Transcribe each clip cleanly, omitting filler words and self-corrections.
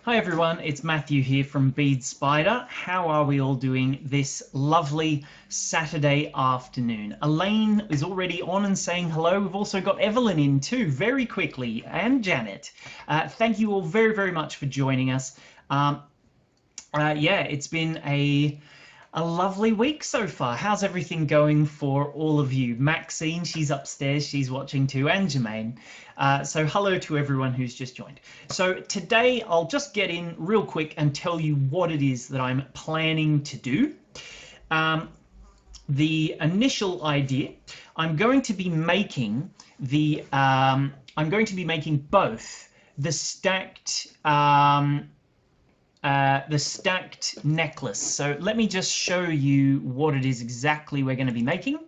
Hi everyone, it's Matthew here from Bead Spider. How are we all doing this lovely Saturday afternoon? Elaine is already on and saying hello. We've also got Evelyn in too, very quickly, and Janet. Thank you all very, very much for joining us. Yeah, it's been a lovely week so far. How's everything going for all of you? Maxine, she's upstairs, she's watching too, and Jermaine. So hello to everyone who's just joined. So today I'll just get in real quick and tell you what it is that I'm planning to do. The initial idea, I'm going to be making both the stacked necklace. So let me just show you what it is exactly we're going to be making.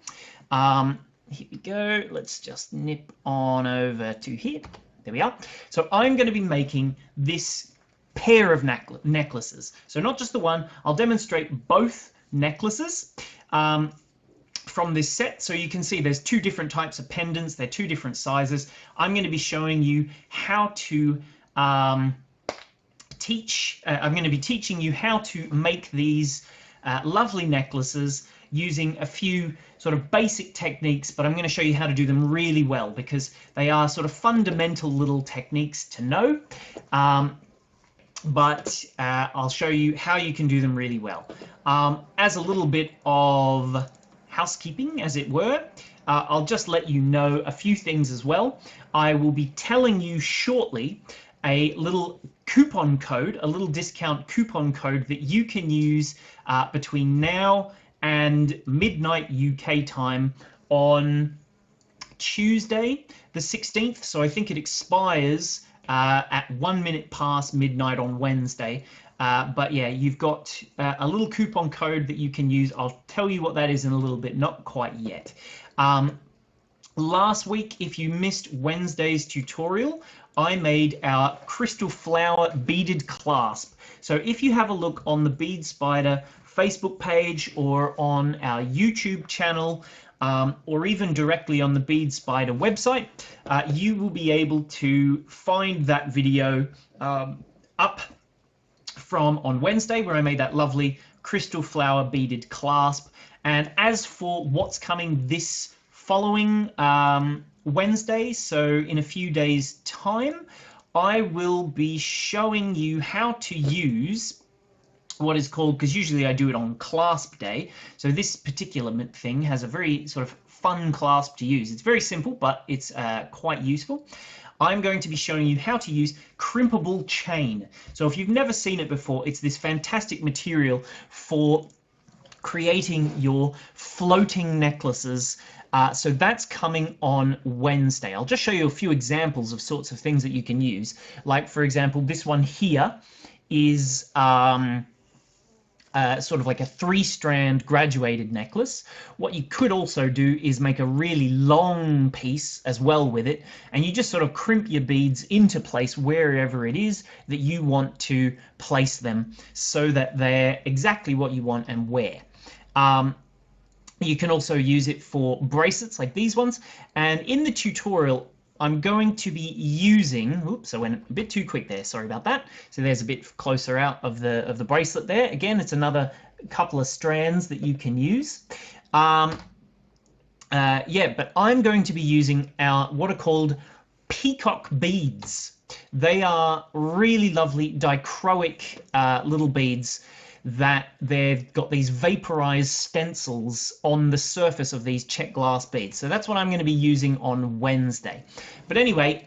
Here we go. Let's just nip on over to here. There we are. So I'm going to be making this pair of necklaces. So not just the one. I'll demonstrate both necklaces from this set. So you can see there's two different types of pendants. They're two different sizes. I'm going to be showing you how to I'm going to be teaching you how to make these lovely necklaces using a few sort of basic techniques, but I'm going to show you how to do them really well because they are sort of fundamental little techniques to know. But I'll show you how you can do them really well. As a little bit of housekeeping, as it were, I'll just let you know a few things as well. I will be telling you shortly a little coupon code, a little discount coupon code that you can use between now and midnight UK time on Tuesday the 16th. So I think it expires at 1 minute past midnight on Wednesday. But yeah, you've got a little coupon code that you can use. I'll tell you what that is in a little bit, not quite yet. Last week, if you missed Wednesday's tutorial, I made our crystal flower beaded clasp. So if you have a look on the Bead Spider Facebook page or on our YouTube channel, or even directly on the Bead Spider website, you will be able to find that video up from on Wednesday, where I made that lovely crystal flower beaded clasp. And as for what's coming this following Wednesday, so in a few days time, I will be showing you how to use what is called, because usually I do it on clasp day, so this particular thing has a very sort of fun clasp to use. It's very simple, but it's quite useful. I'm going to be showing you how to use crimpable chain. So if you've never seen it before, it's this fantastic material for creating your floating necklaces. So that's coming on Wednesday. I'll just show you a few examples of sorts of things that you can use. Like, for example, this one here is sort of like a 3-strand graduated necklace. What you could also do is make a really long piece as well with it, and you just sort of crimp your beads into place wherever it is that you want to place them so that they're exactly what you want and where. You can also use it for bracelets like these ones, and in the tutorial I'm going to be using, oops, I went a bit too quick there, sorry about that. So there's a bit closer out of the bracelet there. Again, it's another couple of strands that you can use. Yeah, but I'm going to be using our what are called Peacock Beads. They are really lovely dichroic little beads that they've got these vaporized stencils on the surface of these check glass beads. So that's what I'm going to be using on Wednesday. But anyway,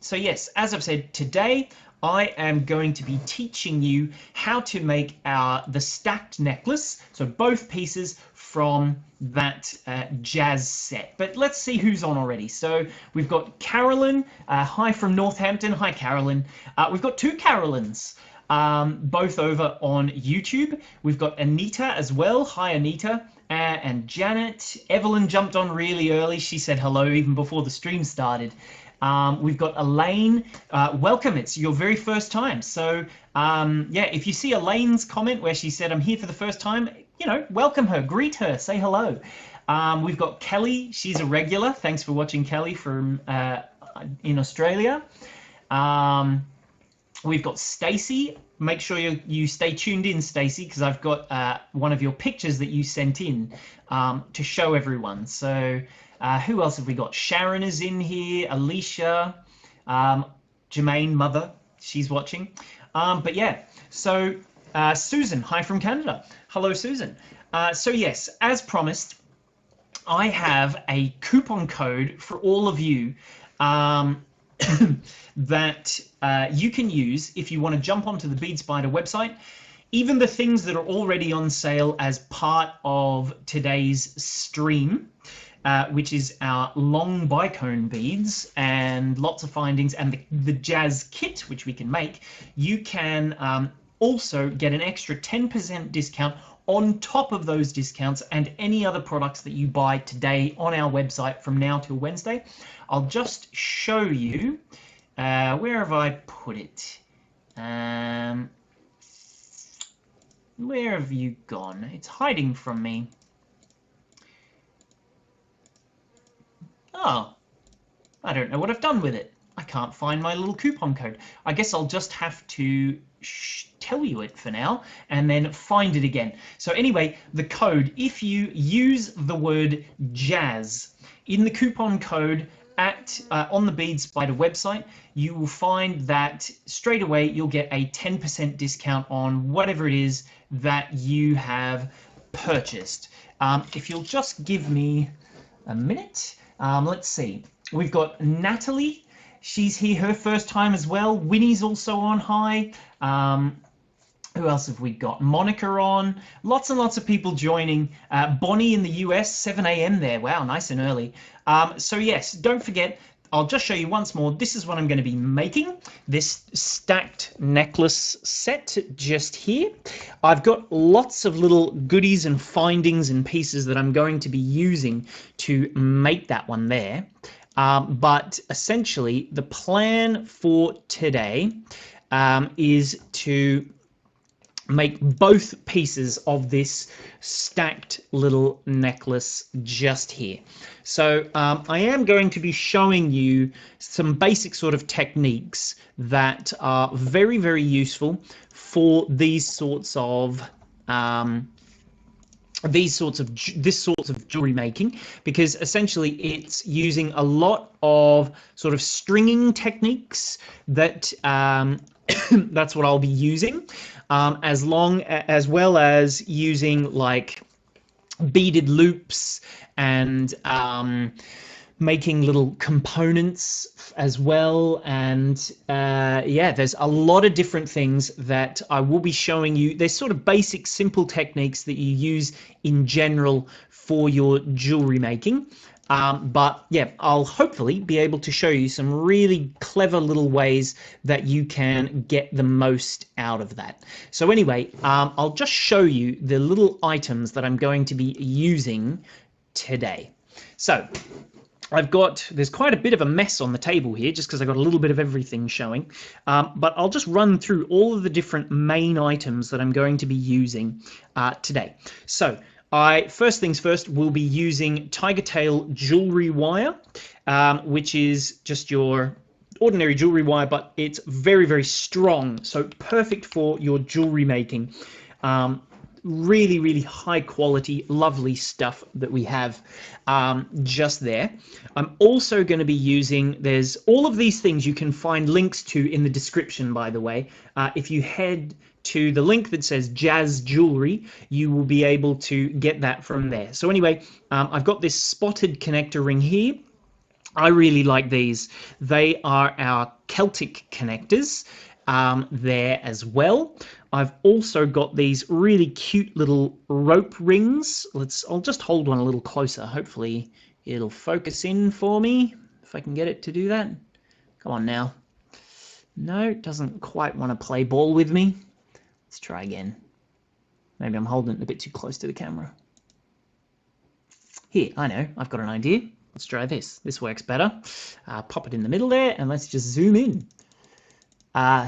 so yes, as I've said, today I am going to be teaching you how to make the stacked necklace. So both pieces from that jazz set. But let's see who's on already. So we've got Carolyn, hi from Northampton. Hi, Carolyn. We've got two Carolyns. Both over on YouTube. We've got Anita as well. Hi, Anita. And Janet. Evelyn jumped on really early. She said hello even before the stream started. We've got Elaine. Welcome. It's your very first time. So yeah, if you see Elaine's comment where she said, I'm here for the first time, you know, welcome her, greet her, say hello. We've got Kelly. She's a regular. Thanks for watching, Kelly, from in Australia. We've got Stacy. Make sure you stay tuned in, Stacy, because I've got one of your pictures that you sent in to show everyone. So who else have we got? Sharon is in here. Alicia, Jermaine, mother, she's watching. But yeah, so Susan, hi from Canada. Hello, Susan. So yes, as promised, I have a coupon code for all of you that you can use if you want to jump onto the Bead Spider website. Even the things that are already on sale as part of today's stream, which is our long bicone beads and lots of findings, and the Jazz kit, which we can make, you can also get an extra 10% discount on top of those discounts and any other products that you buy today on our website from now till Wednesday. I'll just show you, where have I put it? Where have you gone? It's hiding from me. Oh, I don't know what I've done with it. I can't find my little coupon code. I guess I'll just have to tell you it for now and then find it again. So anyway, the code, if you use the word jazz in the coupon code on the Bead Spider website, you will find that straight away you'll get a 10% discount on whatever it is that you have purchased. If you'll just give me a minute, let's see. We've got Natalie. She's here, her first time as well. Winnie's also on. Hi. Who else have we got? Monica on. Lots and lots of people joining. Bonnie in the US, 7 a.m. there. Wow, nice and early. So yes, don't forget, I'll just show you once more. This is what I'm going to be making. This stacked necklace set just here. I've got lots of little goodies and findings and pieces that I'm going to be using to make that one there. But essentially, the plan for today is to make both pieces of this stacked little necklace just here. So I am going to be showing you some basic sort of techniques that are very, very useful for these sorts of this sorts of jewelry making, because essentially it's using a lot of sort of stringing techniques that that's what I'll be using, as well as using like beaded loops and making little components as well. And yeah, there's a lot of different things that I will be showing you. There's sort of basic simple techniques that you use in general for your jewelry making. But yeah, I'll hopefully be able to show you some really clever little ways that you can get the most out of that. So anyway, I'll just show you the little items that I'm going to be using today. So there's quite a bit of a mess on the table here just because I've got a little bit of everything showing. But I'll just run through all of the different main items that I'm going to be using today. So first things first, we'll be using Tigertail jewellery wire, which is just your ordinary jewellery wire, but it's very, very strong. So perfect for your jewellery making. Really, really high quality, lovely stuff that we have just there. I'm also going to be using, there's all of these things you can find links to in the description, by the way. If you head to the link that says Jazz Jewellery, you will be able to get that from there. So anyway, I've got this spotted connector ring here. I really like these. They are our Celtic Connectors there as well. I've also got these really cute little rope rings. I'll just hold one a little closer. Hopefully it'll focus in for me, if I can get it to do that. Come on now. No, it doesn't quite want to play ball with me. Let's try again. Maybe I'm holding it a bit too close to the camera. Here, I know, I've got an idea. Let's try this. This works better. Pop it in the middle there, and let's just zoom in.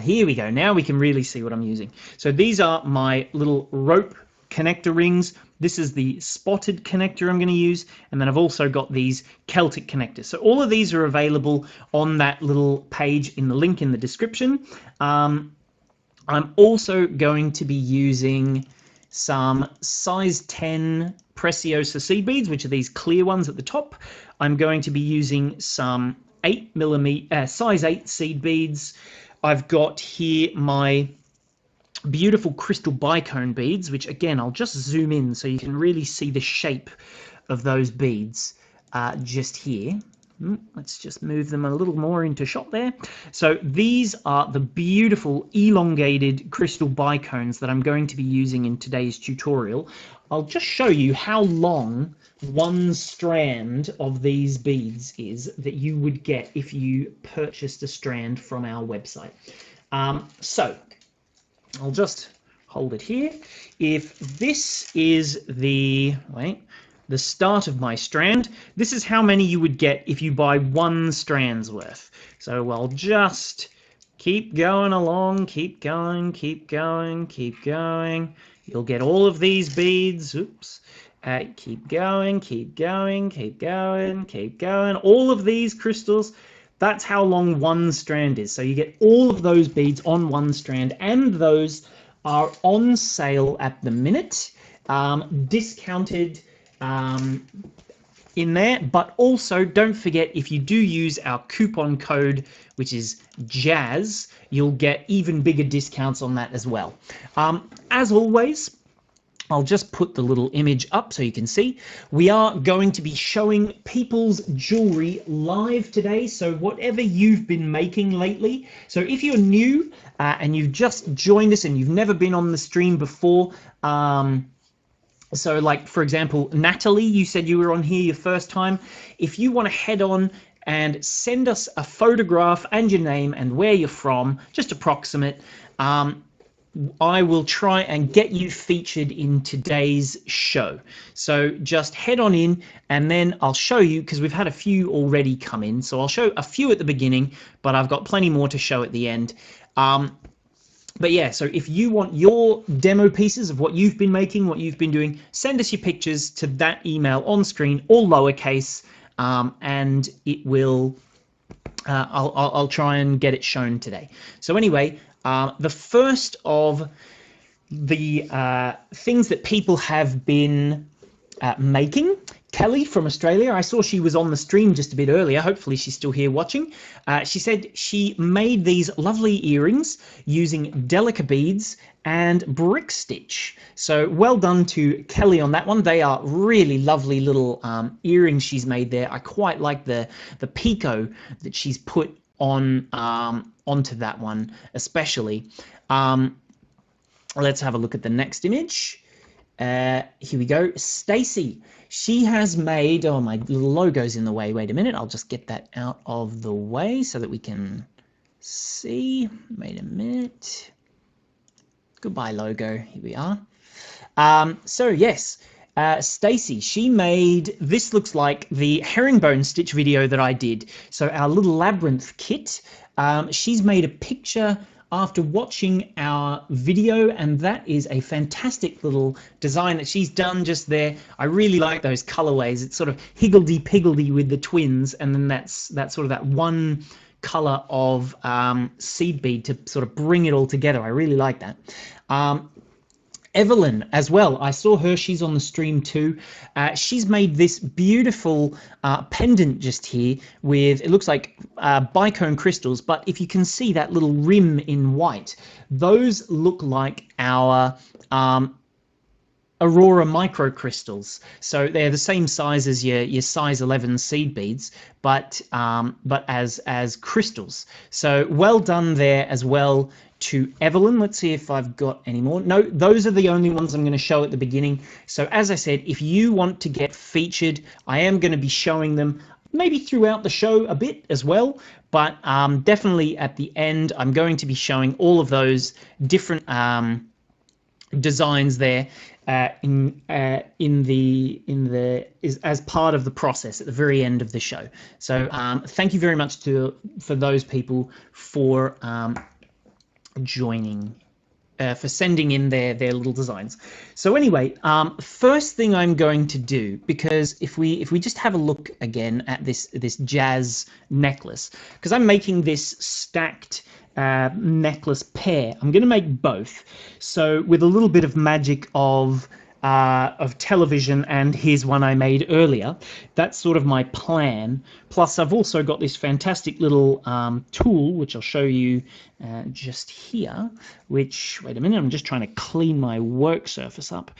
Here we go. Now we can really see what I'm using. So these are my little rope connector rings. This is the spotted connector I'm going to use, and then I've also got these Celtic connectors. So all of these are available on that little page in the link in the description. I'm also going to be using some size 10 Preciosa seed beads, which are these clear ones at the top. I'm going to be using some 8mm size 8 seed beads. I've got here my beautiful crystal bicone beads, which again I'll just zoom in so you can really see the shape of those beads just here. Let's just move them a little more into shot there. So these are the beautiful elongated crystal bicones that I'm going to be using in today's tutorial. I'll just show you how long one strand of these beads is that you would get if you purchased a strand from our website. So I'll just hold it here. If this is the start of my strand, this is how many you would get if you buy one strand's worth. So I'll just keep going along, keep going, keep going, keep going. You'll get all of these beads. Oops. Keep going, keep going, keep going, keep going. All of these crystals, that's how long one strand is. So you get all of those beads on one strand, and those are on sale at the minute, discounted in there. But also don't forget, if you do use our coupon code, which is Jazz, you'll get even bigger discounts on that as well. As always, I'll just put the little image up so you can see. We are going to be showing people's jewelry live today. So whatever you've been making lately. So if you're new and you've just joined us and you've never been on the stream before, so like, for example, Natalie, you said you were on here your first time. If you want to head on and send us a photograph and your name and where you're from, just approximate, I will try and get you featured in today's show. So just head on in, and then I'll show you, because we've had a few already come in. So I'll show a few at the beginning, but I've got plenty more to show at the end. But yeah, so if you want your demo pieces of what you've been making, what you've been doing, send us your pictures to that email on screen, all lowercase, and it will, I'll try and get it shown today. So anyway, the first of the things that people have been making, Kelly from Australia, I saw she was on the stream just a bit earlier. Hopefully she's still here watching. She said she made these lovely earrings using Delica beads and brick stitch. So well done to Kelly on that one. They are really lovely little earrings she's made there. I quite like the picot that she's put on onto that one especially. Let's have a look at the next image. Here we go. Stacy, she has made, oh, my little logo's in the way. Wait a minute, I'll just get that out of the way so that we can see. Wait a minute. Goodbye, logo. Here we are. So yes, Stacy, she made, this looks like the herringbone stitch video that I did. So our little labyrinth kit, she's made a picture after watching our video, and that is a fantastic little design that she's done just there. I really like those colorways. It's sort of higgledy-piggledy with the twins, and then that's sort of that one color of seed bead to sort of bring it all together. I really like that. Evelyn as well, I saw her, she's on the stream too. She's made this beautiful pendant just here with, it looks like bicone crystals, but if you can see that little rim in white, those look like our Aurora microcrystals. So they're the same size as your size 11 seed beads, but as crystals. So well done there as well to Evelyn. Let's see if I've got any more. No, those are the only ones I'm going to show at the beginning. So as I said, if you want to get featured, I am going to be showing them maybe throughout the show a bit as well, but definitely at the end I'm going to be showing all of those different designs there as part of the process at the very end of the show. So thank you very much for those people for joining for sending in their little designs. So anyway, first thing I'm going to do, because if we just have a look again at this jazz necklace, because I'm making this stacked necklace pair, I'm going to make both. So with a little bit of magic of television and here's one I made earlier. That's sort of my plan. Plus I've also got this fantastic little tool, which I'll show you just here, which, wait a minute, I'm just trying to clean my work surface up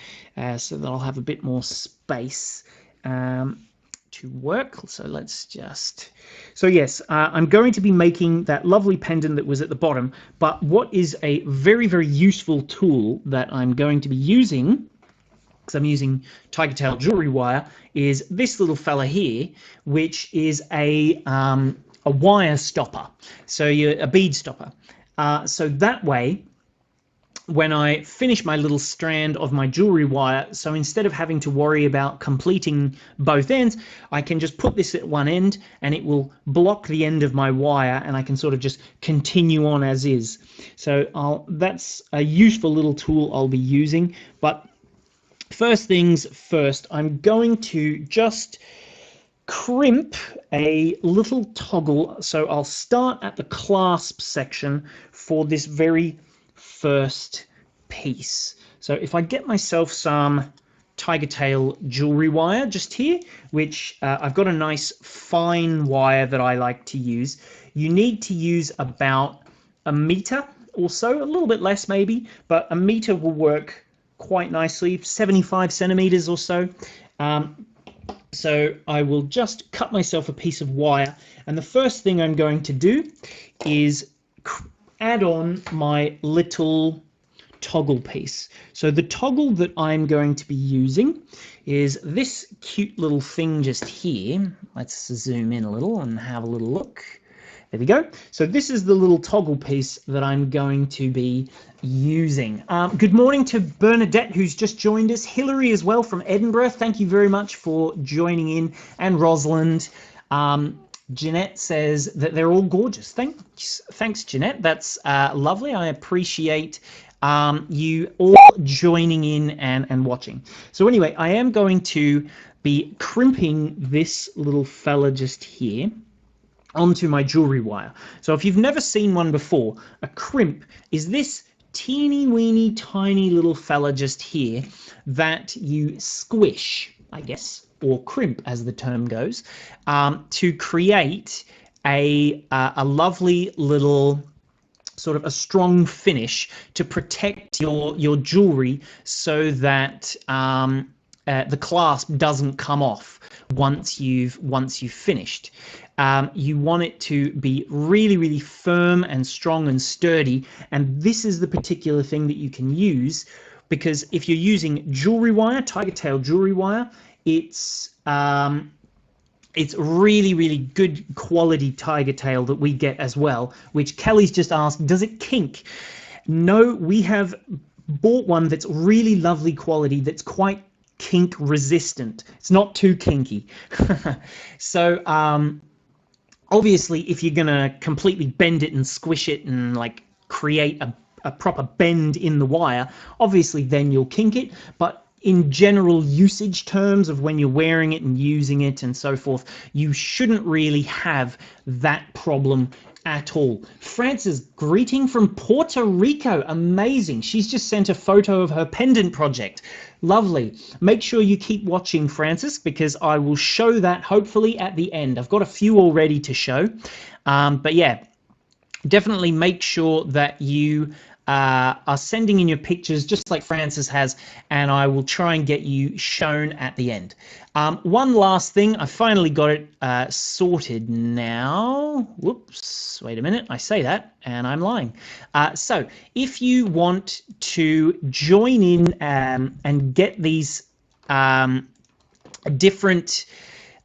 so that I'll have a bit more space to work. So let's just, so yes, I'm going to be making that lovely pendant that was at the bottom, but what is a very, very useful tool that I'm going to be using, because I'm using Tigertail jewellery wire, is this little fella here, which is a wire stopper, so a bead stopper. So that way, when I finish my little strand of my jewellery wire, so instead of having to worry about completing both ends, I can just put this at one end and it will block the end of my wire and I can sort of just continue on as is. So that's a useful little tool I'll be using. But first things first, I'm going to just crimp a little toggle. So I'll start at the clasp section for this very first piece. So if I get myself some Tigertail jewellery wire just here, which I've got a nice fine wire that I like to use. You need to use about 1 meter or so, a little bit less maybe, but 1 meter will work quite nicely, 75 centimeters or so. So I will just cut myself a piece of wire, and the first thing I'm going to do is add on my little toggle piece. So the toggle that I'm going to be using is this cute little thing just here. Let's zoom in a little and have a little look. There we go. So this is the little toggle piece that I'm going to be using. Good morning to Bernadette, who's just joined us. Hillary as well from Edinburgh. Thank you very much for joining in. And Rosalind. Jeanette says that they're all gorgeous. Thanks, Jeanette. That's lovely. I appreciate you all joining in and watching. So anyway, I am going to be crimping this little fella just here onto my jewellery wire. So if you've never seen one before, a crimp is this teeny weeny tiny little fella just here that you squish, I guess, or crimp as the term goes, to create a lovely little sort of a strong finish to protect your jewellery so that the clasp doesn't come off once you've finished. You want it to be really, really firm and strong and sturdy, and this is the particular thing that you can use, because if you're using jewellery wire, Tigertail jewellery wire, it's really, really good quality Tigertail that we get as well, which Kelly's just asked, does it kink? No, we have bought one that's really lovely quality, that's quite kink resistant. It's not too kinky. So obviously if you're gonna completely bend it and squish it and like create a proper bend in the wire, obviously then you'll kink it. But in general usage terms of when you're wearing it and using it and so forth, you shouldn't really have that problem at all. Frances, greeting from Puerto Rico. Amazing. She's just sent a photo of her pendant project. Lovely. Make sure you keep watching, Frances, because I will show that hopefully at the end. I've got a few already to show. But yeah, definitely make sure that you are sending in your pictures just like Frances has, and I will try and get you shown at the end. One last thing, I finally got it sorted now. Whoops, wait a minute, I say that and I'm lying. So if you want to join in and get these different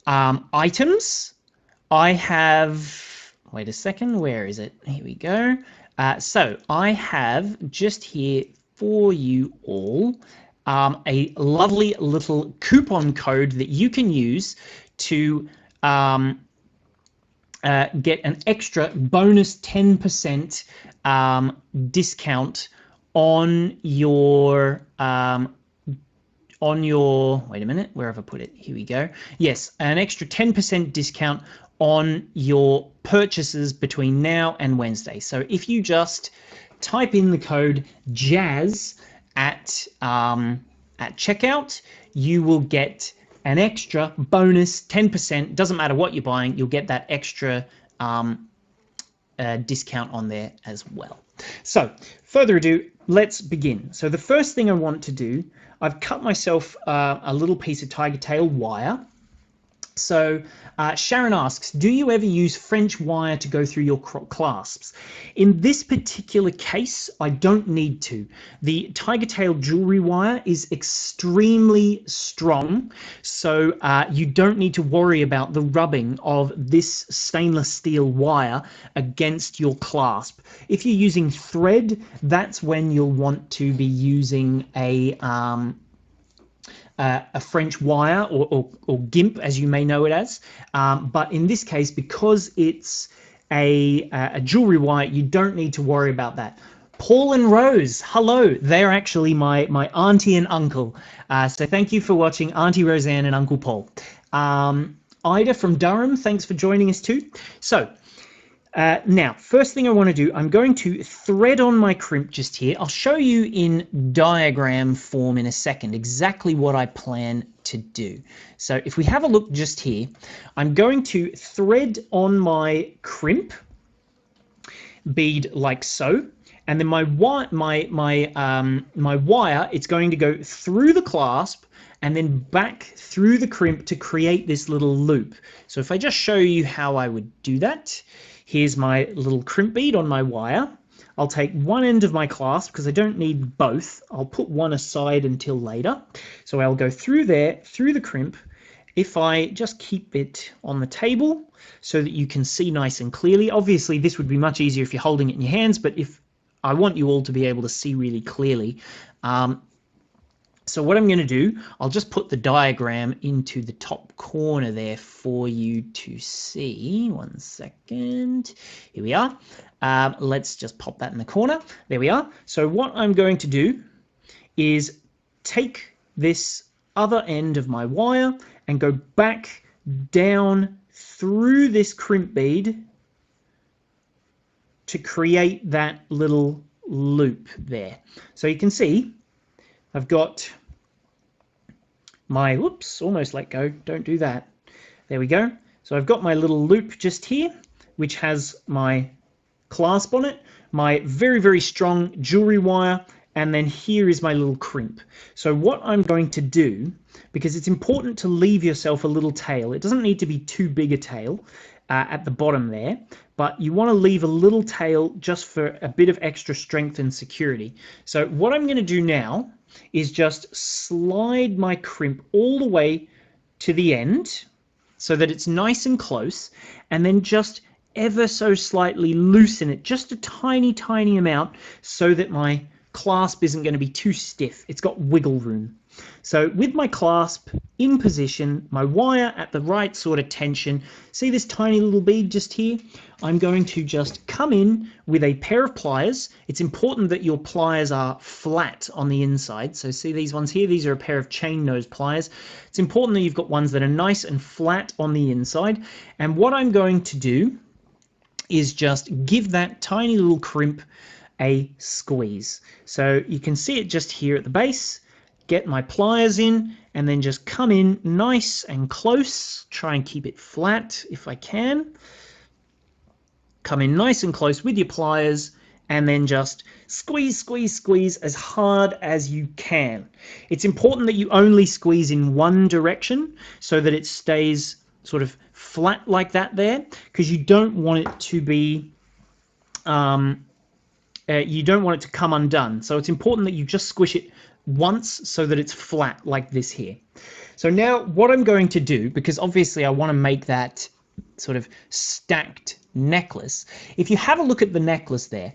items, I have, wait a second, where is it? Here we go. So I have just here for you all a lovely little coupon code that you can use to get an extra bonus 10% discount on your wait a minute, where have I put it? Here we go. Yes, an extra 10% discount on your purchases between now and Wednesday. So if you just type in the code JAZZ at checkout, you will get an extra bonus 10%. Doesn't matter what you're buying, you'll get that extra discount on there as well. So further ado, let's begin. So the first thing I want to do, I've cut myself a little piece of Tigertail wire. So Sharon asks, do you ever use French wire to go through your clasps? In this particular case, I don't need to. The Tigertail jewelry wire is extremely strong, so you don't need to worry about the rubbing of this stainless steel wire against your clasp. If you're using thread, that's when you'll want to be using a French wire or GIMP, as you may know it as. But in this case, because it's a jewelry wire, you don't need to worry about that. Paul and Rose, hello. They're actually my auntie and uncle. So thank you for watching, Auntie Roseanne and Uncle Paul. Ida from Durham, thanks for joining us too. So now, first thing I want to do, I'm going to thread on my crimp just here. I'll show you in diagram form in a second exactly what I plan to do. So if we have a look just here, I'm going to thread on my crimp bead like so, and then my wire, it's going to go through the clasp and then back through the crimp to create this little loop. So if I just show you how I would do that. Here's my little crimp bead on my wire. I'll take one end of my clasp because I don't need both. I'll put one aside until later. So I'll go through there, through the crimp. If I just keep it on the table so that you can see nice and clearly. Obviously, this would be much easier if you're holding it in your hands, but if I want you all to be able to see really clearly. So what I'm going to do, I'll just put the diagram into the top corner there for you to see. 1 second. Here we are. Let's just pop that in the corner. There we are. So what I'm going to do is take this other end of my wire and go back down through this crimp bead to create that little loop there. So you can see I've got my, whoops, almost let go, don't do that. There we go. So I've got my little loop just here, which has my clasp on it, my very, very strong jewelry wire, and then here is my little crimp. So what I'm going to do, because it's important to leave yourself a little tail, it doesn't need to be too big a tail at the bottom there, but you want to leave a little tail just for a bit of extra strength and security. So what I'm going to do now is just slide my crimp all the way to the end so that it's nice and close, and then just ever so slightly loosen it just a tiny, tiny amount so that my clasp isn't going to be too stiff. It's got wiggle room. So with my clasp in position, my wire at the right sort of tension, see this tiny little bead just here? I'm going to just come in with a pair of pliers. It's important that your pliers are flat on the inside. So see these ones here? These are a pair of chain nose pliers. It's important that you've got ones that are nice and flat on the inside. And what I'm going to do is just give that tiny little crimp a squeeze. So you can see it just here at the base. Get my pliers in and then just come in nice and close. Try and keep it flat if I can. Come in nice and close with your pliers and then just squeeze, squeeze, squeeze as hard as you can. It's important that you only squeeze in one direction so that it stays sort of flat like that there, because you don't want it to be you don't want it to come undone. So it's important that you just squish it once so that it's flat like this here. So now what I'm going to do, because obviously I want to make that sort of stacked necklace. If you have a look at the necklace there,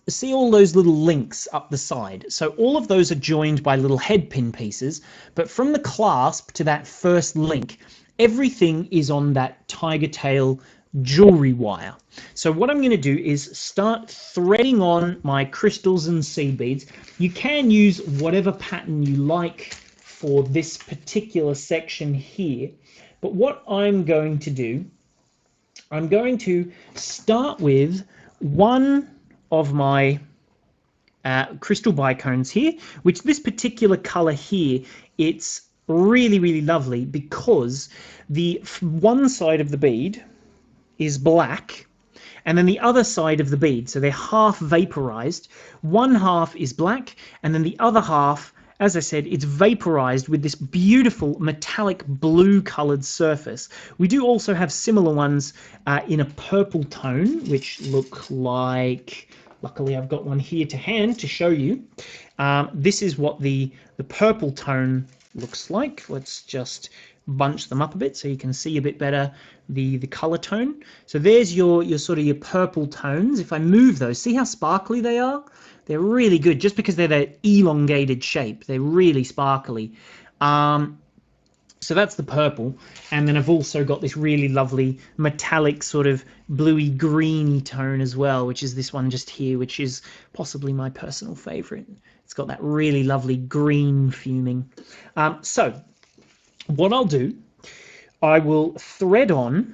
see all those little links up the side. So all of those are joined by little head pin pieces, but from the clasp to that first link, everything is on that Tigertail jewelry wire. So what I'm going to do is start threading on my crystals and seed beads. You can use whatever pattern you like for this particular section here, but what I'm going to do, I'm going to start with one of my crystal bicones here, which this particular color here, it's really, really lovely because the one side of the bead is black and then the other side of the bead, so they're half vaporized. One half is black and then the other half, as I said, it's vaporized with this beautiful metallic blue colored surface. We do also have similar ones in a purple tone, which look like, luckily I've got one here to hand to show you. This is what the purple tone looks like. Let's just bunch them up a bit so you can see a bit better the color tone. So there's your sort of your purple tones. If I move those, see how sparkly they are? They're really good just because they're that elongated shape. They're really sparkly. So that's the purple, and then I've also got this really lovely metallic sort of bluey greeny tone as well, which is this one just here, which is possibly my personal favorite. It's got that really lovely green fuming. So what I'll do, I will thread on,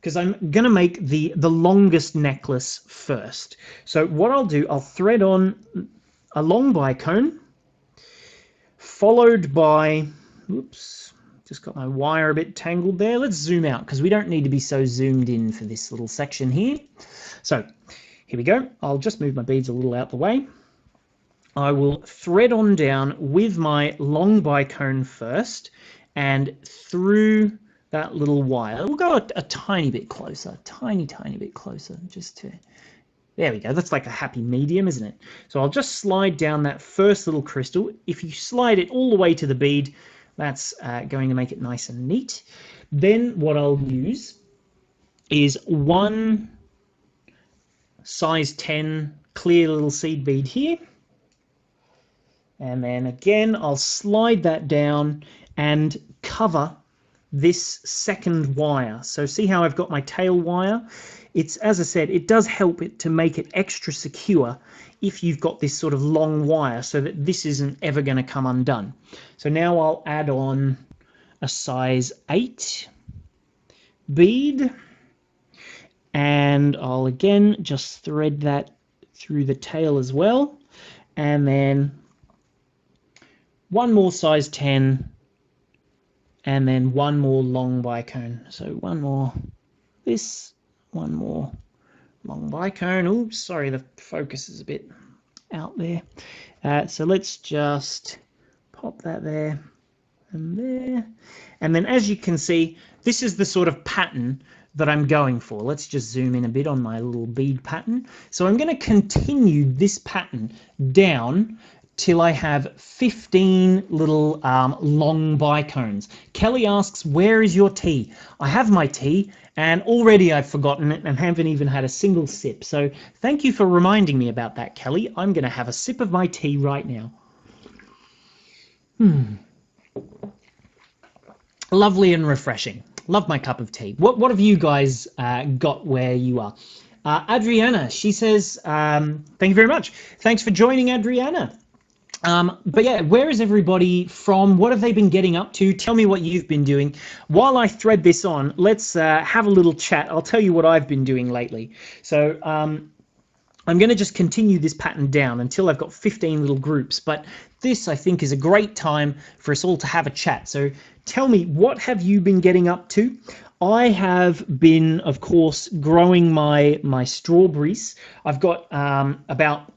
because I'm going to make the longest necklace first. So what I'll do, I'll thread on a long bicone, followed by, oops, just got my wire a bit tangled there. Let's zoom out because we don't need to be so zoomed in for this little section here. So here we go. I'll just move my beads a little out the way. I will thread on down with my long bicone first and through that little wire. We'll go a tiny bit closer, tiny bit closer, just to, there we go. That's like a happy medium, isn't it? So I'll just slide down that first little crystal. If you slide it all the way to the bead, that's going to make it nice and neat. Then what I'll use is one size 10 clear little seed bead here. And then again, I'll slide that down and cover this second wire. So see how I've got my tail wire? It's, as I said, it does help it to make it extra secure if you've got this sort of long wire so that this isn't ever going to come undone. So now I'll add on a size 8 bead and I'll again just thread that through the tail as well, and then one more size 10 and then one more long bicone. So one more this, one more long bicone. Oh, sorry, the focus is a bit out there. So let's just pop that there and there. And then as you can see, this is the sort of pattern that I'm going for. Let's just zoom in a bit on my little bead pattern. So I'm going to continue this pattern down till I have 15 little long bicones. Kelly asks, where is your tea? I have my tea, and already I've forgotten it and haven't even had a single sip. So thank you for reminding me about that, Kelly. I'm going to have a sip of my tea right now. Lovely and refreshing. Love my cup of tea. What have you guys got where you are? Adriana, she says, thank you very much. Thanks for joining, Adriana. But yeah, where is everybody from? What have they been getting up to? Tell me what you've been doing. While I thread this on, let's have a little chat. I'll tell you what I've been doing lately. So I'm going to just continue this pattern down until I've got 15 little groups. But this, I think, is a great time for us all to have a chat. So tell me, what have you been getting up to? I have been, of course, growing my strawberries. I've got about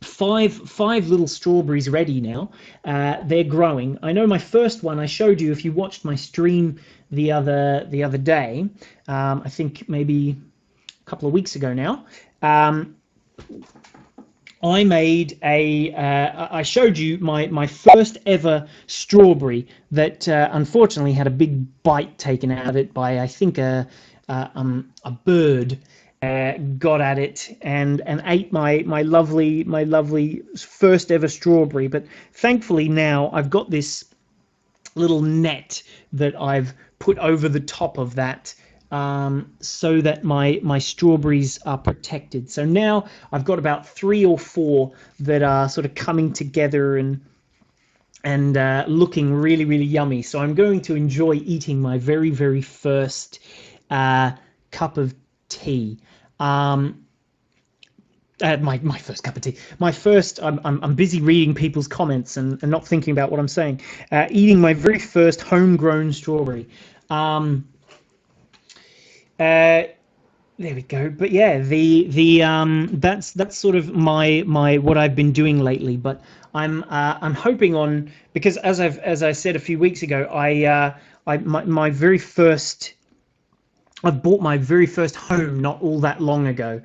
five little strawberries ready now. They're growing. I know my first one I showed you if you watched my stream the other day. I think maybe a couple of weeks ago now. I made I showed you my first ever strawberry that unfortunately had a big bite taken out of it by, I think, a bird. Got at it and ate my lovely first ever strawberry. But thankfully now I've got this little net that I've put over the top of that so that my strawberries are protected. So now I've got about 3 or 4 that are sort of coming together and looking really, really yummy. So I'm going to enjoy eating my very, very first cup of tea. My first cup of tea. My first. I'm busy reading people's comments and not thinking about what I'm saying. Eating my very first homegrown strawberry. There we go. But yeah, that's sort of my what I've been doing lately. But I'm hoping on, because as I said a few weeks ago, my very first, I've bought my very first home not all that long ago,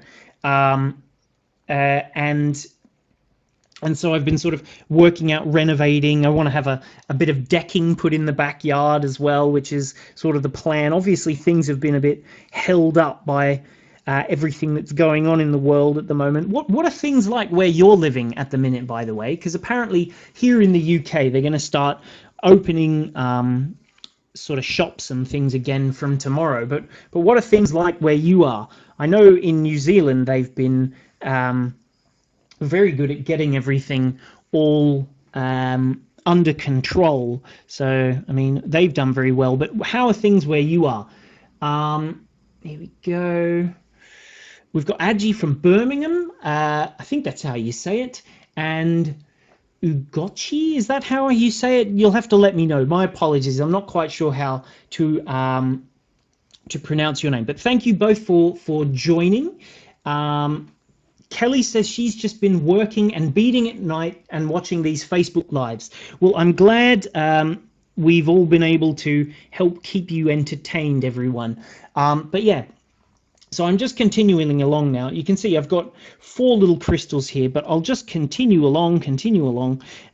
and so I've been sort of working out renovating. I want to have a bit of decking put in the backyard as well, which is sort of the plan. Obviously, things have been a bit held up by everything that's going on in the world at the moment. What are things like where you're living at the minute, by the way? Because apparently here in the UK, they're going to start opening sort of shops and things again from tomorrow. But what are things like where you are? I know in New Zealand they've been very good at getting everything all under control. So, I mean, they've done very well. But how are things where you are? Here we go. We've got Adji from Birmingham. I think that's how you say it. And Ugochi, is that how you say it? You'll have to let me know. My apologies. I'm not quite sure how to pronounce your name. But thank you both for joining. Kelly says she's just been working and beading at night and watching these Facebook Lives. Well, I'm glad we've all been able to help keep you entertained, everyone. But yeah, so I'm just continuing along now. You can see I've got 4 little crystals here, but I'll just continue along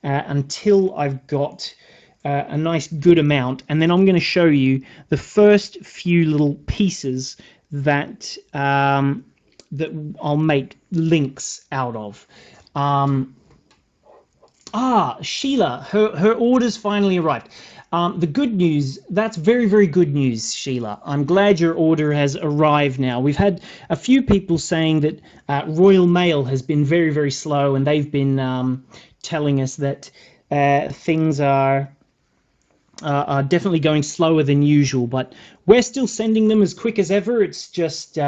until I've got a nice good amount. And then I'm going to show you the first few little pieces that that I'll make links out of. Sheila, her order's finally arrived. The good news, that's very, very good news, Sheila. I'm glad your order has arrived now. We've had a few people saying that Royal Mail has been very, very slow, and they've been telling us that things are definitely going slower than usual, but we're still sending them as quick as ever. It's just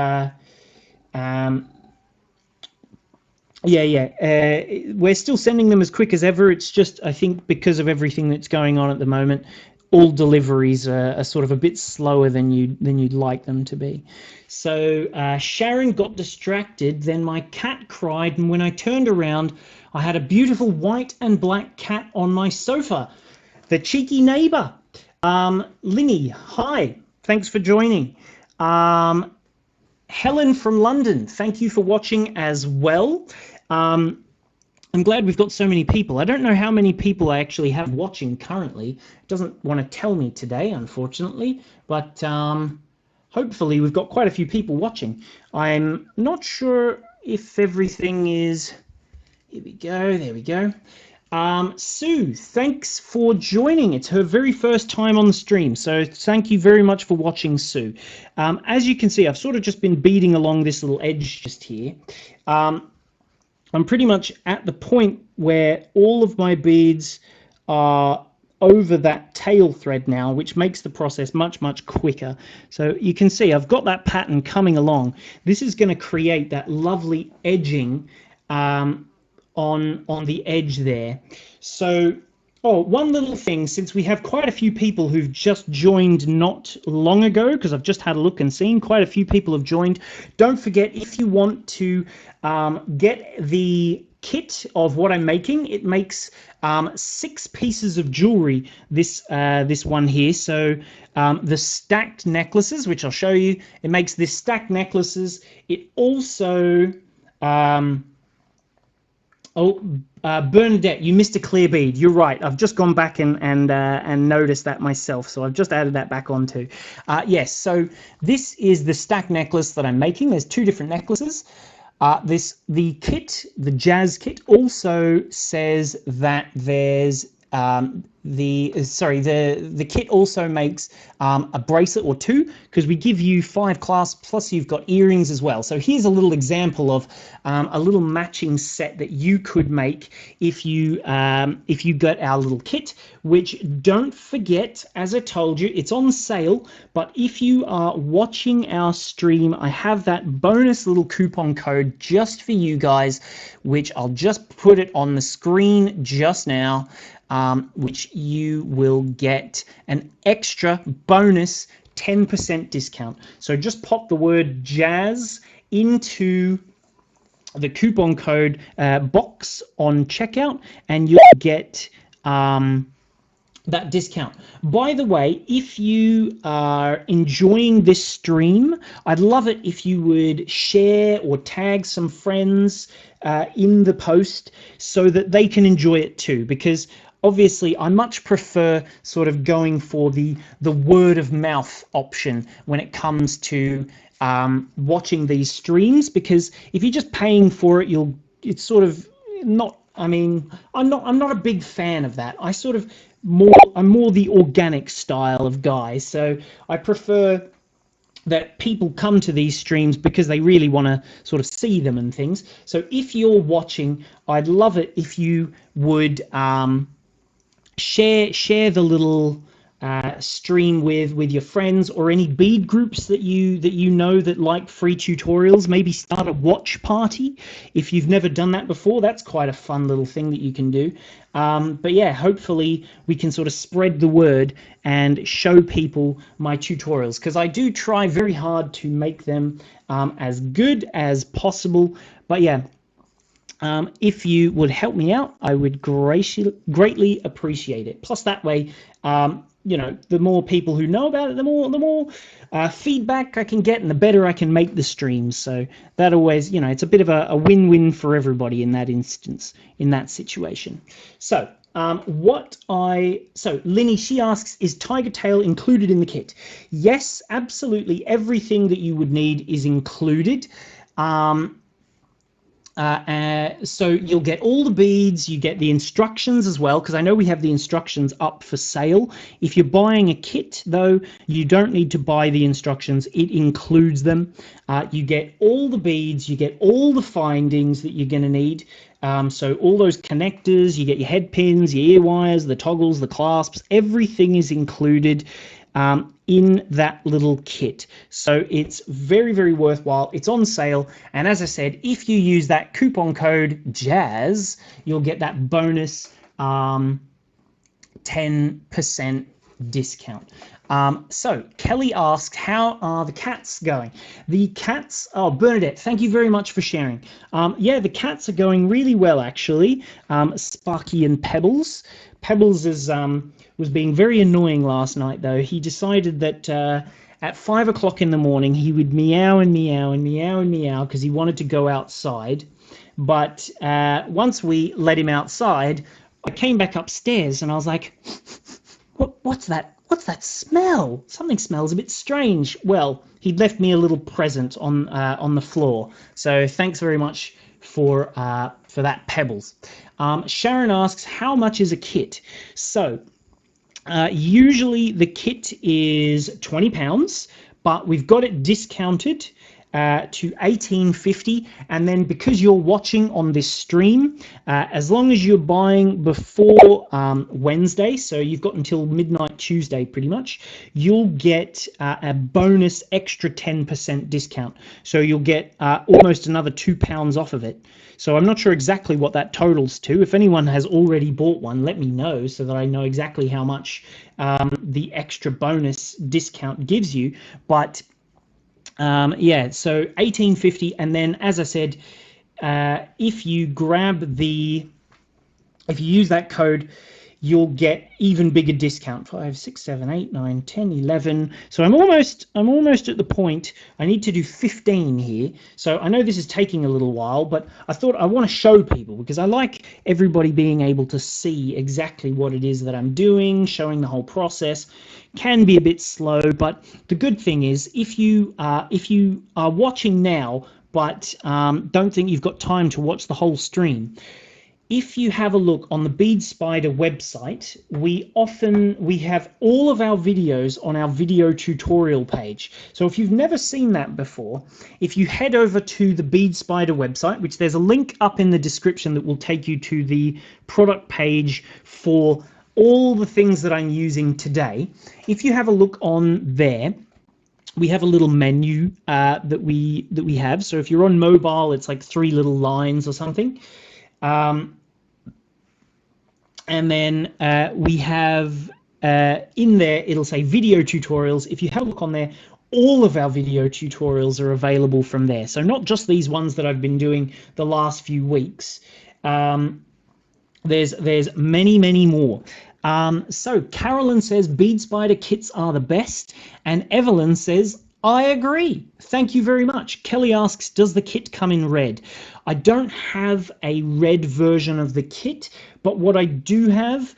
we're still sending them as quick as ever. It's just, I think, because of everything that's going on at the moment, all deliveries are sort of a bit slower than you'd like them to be. So Sharon got distracted, then my cat cried, and when I turned around, I had a beautiful white and black cat on my sofa. The cheeky neighbor. Linny, hi, thanks for joining. Helen from London, thank you for watching as well. I'm glad we've got so many people. I don't know how many people I actually have watching currently. It doesn't want to tell me today, unfortunately, but hopefully we've got quite a few people watching. I'm not sure if everything is... Here we go, there we go. Sue, thanks for joining. It's her very first time on the stream, so thank you very much for watching, Sue. As you can see, I've sort of just been beading along this little edge just here. I'm pretty much at the point where all of my beads are over that tail thread now, which makes the process much, much quicker. So you can see I've got that pattern coming along. This is going to create that lovely edging on the edge there. So one little thing, since we have quite a few people who've just joined not long ago, because I've just had a look and seen quite a few people have joined, don't forget, if you want to get the kit of what I'm making, it makes 6 pieces of jewelry, this one here. So the stacked necklaces, which I'll show you, it makes this stacked necklaces. It also Bernadette, you missed a clear bead. You're right. I've just gone back and noticed that myself. So I've just added that back on too. Yes, so this is the stack necklace that I'm making. There's 2 different necklaces. The kit, the Jazz kit, also says that there's the kit also makes a bracelet or two, because we give you 5 clasps plus you've got earrings as well. So here's a little example of a little matching set that you could make if you get our little kit, which, don't forget, as I told you, it's on sale. But if you are watching our stream, I have that bonus little coupon code just for you guys, which I'll just put it on the screen just now. Which you will get an extra bonus 10% discount. So just pop the word jazz into the coupon code box on checkout, and you'll get that discount. By the way, if you are enjoying this stream, I'd love it if you would share or tag some friends in the post so that they can enjoy it too, because obviously I much prefer sort of going for the word of mouth option when it comes to watching these streams, because if you're just paying for it, it's sort of not, I mean, I'm not a big fan of that. I'm more the organic style of guy, so I prefer that people come to these streams because they really want to sort of see them and things. So if you're watching, I'd love it if you would share the little stream with your friends, or any bead groups that you know that like free tutorials. Maybe start a watch party if you've never done that before. That's quite a fun little thing that you can do. But yeah, hopefully we can sort of spread the word and show people my tutorials, because I do try very hard to make them as good as possible. But yeah, if you would help me out, I would greatly appreciate it. Plus, that way, you know, the more people who know about it, the more feedback I can get, and the better I can make the streams. So that always, you know, it's a bit of a win-win for everybody in that instance, in that situation. So Linny, she asks, is Tigertail included in the kit? Yes, absolutely. Everything that you would need is included. So you'll get all the beads, you get the instructions as well, because I know we have the instructions up for sale. If you're buying a kit, though, you don't need to buy the instructions. It includes them. You get all the beads, you get all the findings that you're going to need. So all those connectors, you get your head pins, your ear wires, the toggles, the clasps, everything is included in that little kit. So it's very, very worthwhile. It's on sale, and as I said, if you use that coupon code JAZZ, you'll get that bonus 10% discount. So Kelly asks, how are the cats going? The cats, oh, Bernadette, thank you very much for sharing. Yeah, the cats are going really well, actually. Sparky and Pebbles. Pebbles was being very annoying last night, though. He decided that at 5 o'clock in the morning he would meow and meow and meow and meow because he wanted to go outside. But once we let him outside, I came back upstairs and I was like, what's that? What's that smell? Something smells a bit strange. Well, he'd left me a little present on the floor. So thanks very much for that, Pebbles. Sharon asks, how much is a kit? So usually the kit is £20, but we've got it discounted to $18.50, and then because you're watching on this stream, as long as you're buying before Wednesday, so you've got until midnight Tuesday pretty much, you'll get a bonus extra 10% discount. So you'll get almost another £2 off of it. So I'm not sure exactly what that totals to. If anyone has already bought one, let me know so that I know exactly how much the extra bonus discount gives you. But yeah, so $18.50, and then as I said, if you use that code, you'll get even bigger discount. 5, 6, 7, 8, 9, 10, 11. So I'm almost at the point. I need to do 15 here. So I know this is taking a little while, but I thought I want to show people because I like everybody being able to see exactly what it is that I'm doing. Showing the whole process can be a bit slow, but the good thing is if you are watching now but don't think you've got time to watch the whole stream, if you have a look on the Bead Spider website, we have all of our videos on our video tutorial page. So if you've never seen that before, if you head over to the Bead Spider website, which there's a link up in the description that will take you to the product page for all the things that I'm using today. If you have a look on there, we have a little menu that we have. So if you're on mobile, it's like 3 little lines or something. And then we have in there, it'll say video tutorials. If you have a look on there, all of our video tutorials are available from there. So not just these ones that I've been doing the last few weeks. There's many more. So Carolyn says Bead Spider kits are the best, and Evelyn says I agree. Thank you very much. Kelly asks, does the kit come in red? I don't have a red version of the kit, but what I do have,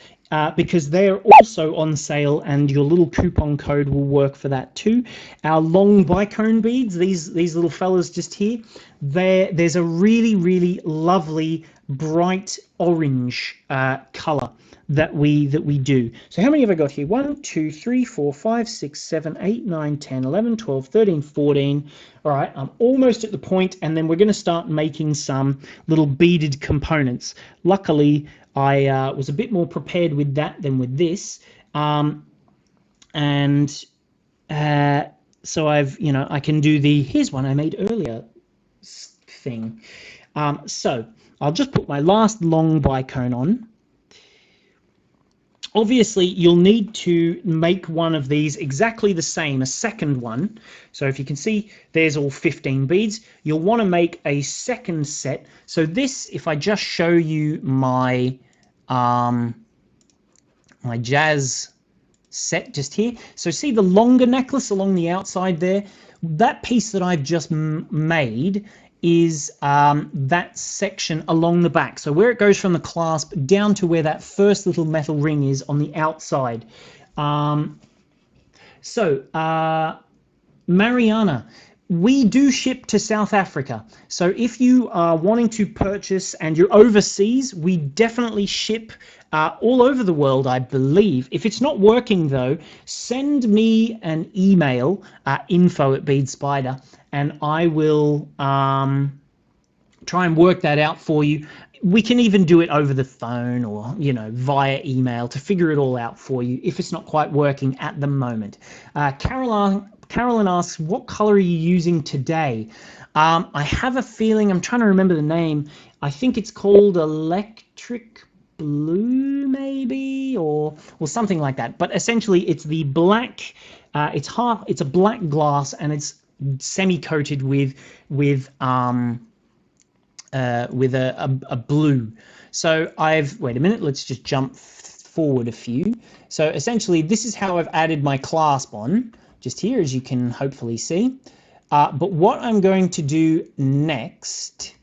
because they're also on sale and your little coupon code will work for that too, our long bicone beads, these little fellas just here, there's a really lovely bright orange color that we do. So how many have I got here? 1, 2, 3, 4, 5, 6, 7, 8, 9, 10, 11, 12, 13, 14. All right, I'm almost at the point, and then we're going to start making some little beaded components. Luckily, I was a bit more prepared with that than with this. So I've, I can do the, here's one I made earlier thing. So I'll just put my last long bicone on. Obviously, you'll need to make one of these exactly the same, a second one. So if you can see, there's all 15 beads. You'll want to make a second set. So this, if I just show you my my jazz set just here. So see the longer necklace along the outside there? That piece that I've just made is that section along the back. So where it goes from the clasp down to where that first little metal ring is on the outside. Mariana, we do ship to South Africa. So if you are wanting to purchase and you're overseas, we definitely ship all over the world, I believe. If it's not working though, send me an email, info@Bead Spider, and I will try and work that out for you. We can even do it over the phone or, via email to figure it all out for you if it's not quite working at the moment. Carolyn asks, what color are you using today? I have a feeling, I'm trying to remember the name. I think it's called Electric Blue, maybe, or something like that. But essentially, it's the black. It's a black glass, and it's semi-coated with a blue. So wait a minute, let's just jump forward a few. So essentially this is how I've added my clasp on, just here, as you can hopefully see. But what I'm going to do next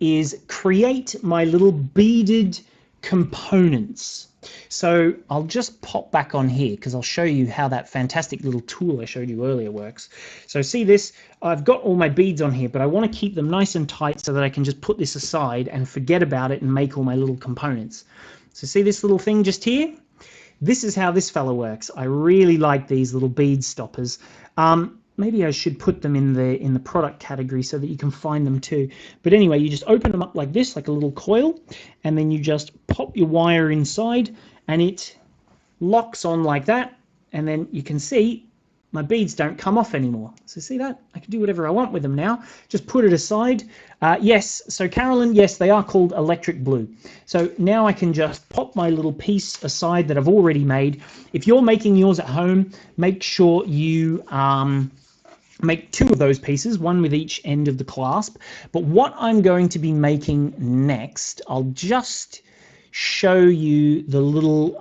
is create my little beaded components. So I'll just pop back on here because I'll show you how that fantastic little tool I showed you earlier works. So see this, I've got all my beads on here, but I want to keep them nice and tight so that I can just put this aside and forget about it and make all my little components. So see this little thing just here? This is how this fella works. I really like these little bead stoppers. Maybe I should put them in the product category so that you can find them too. But anyway, you just open them up like this, like a little coil, and then you just pop your wire inside and it locks on like that. And then you can see my beads don't come off anymore. So see that? I can do whatever I want with them now. Just put it aside. Yes, so Carolyn, yes, they are called electric blue. So now I can just pop my little piece aside that I've already made. If you're making yours at home, make sure you make 2 of those pieces, one with each end of the clasp. But what I'm going to be making next, I'll just show you the little,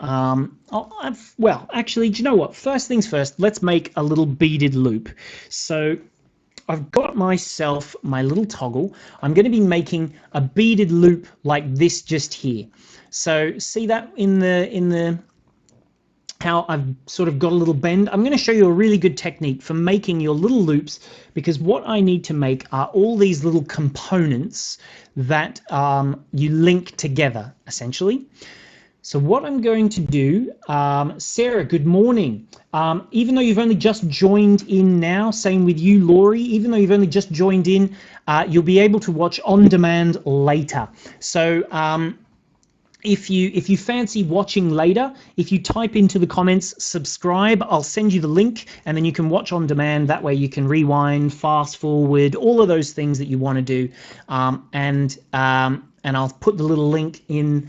well, actually, do you know what? First things first, let's make a little beaded loop. So I've got myself my little toggle. I'm going to be making a beaded loop like this just here. So see that in the how I've sort of got a little bend. I'm going to show you a really good technique for making your little loops, because what I need to make are all these little components that you link together, essentially. So what I'm going to do, Sarah, good morning. Even though you've only just joined in now, same with you, Laurie, even though you've only just joined in, you'll be able to watch on demand later. So if you fancy watching later, if you type into the comments subscribe, I'll send you the link, and then you can watch on demand. That way you can rewind, fast forward, all of those things that you want to do, and I'll put the little link in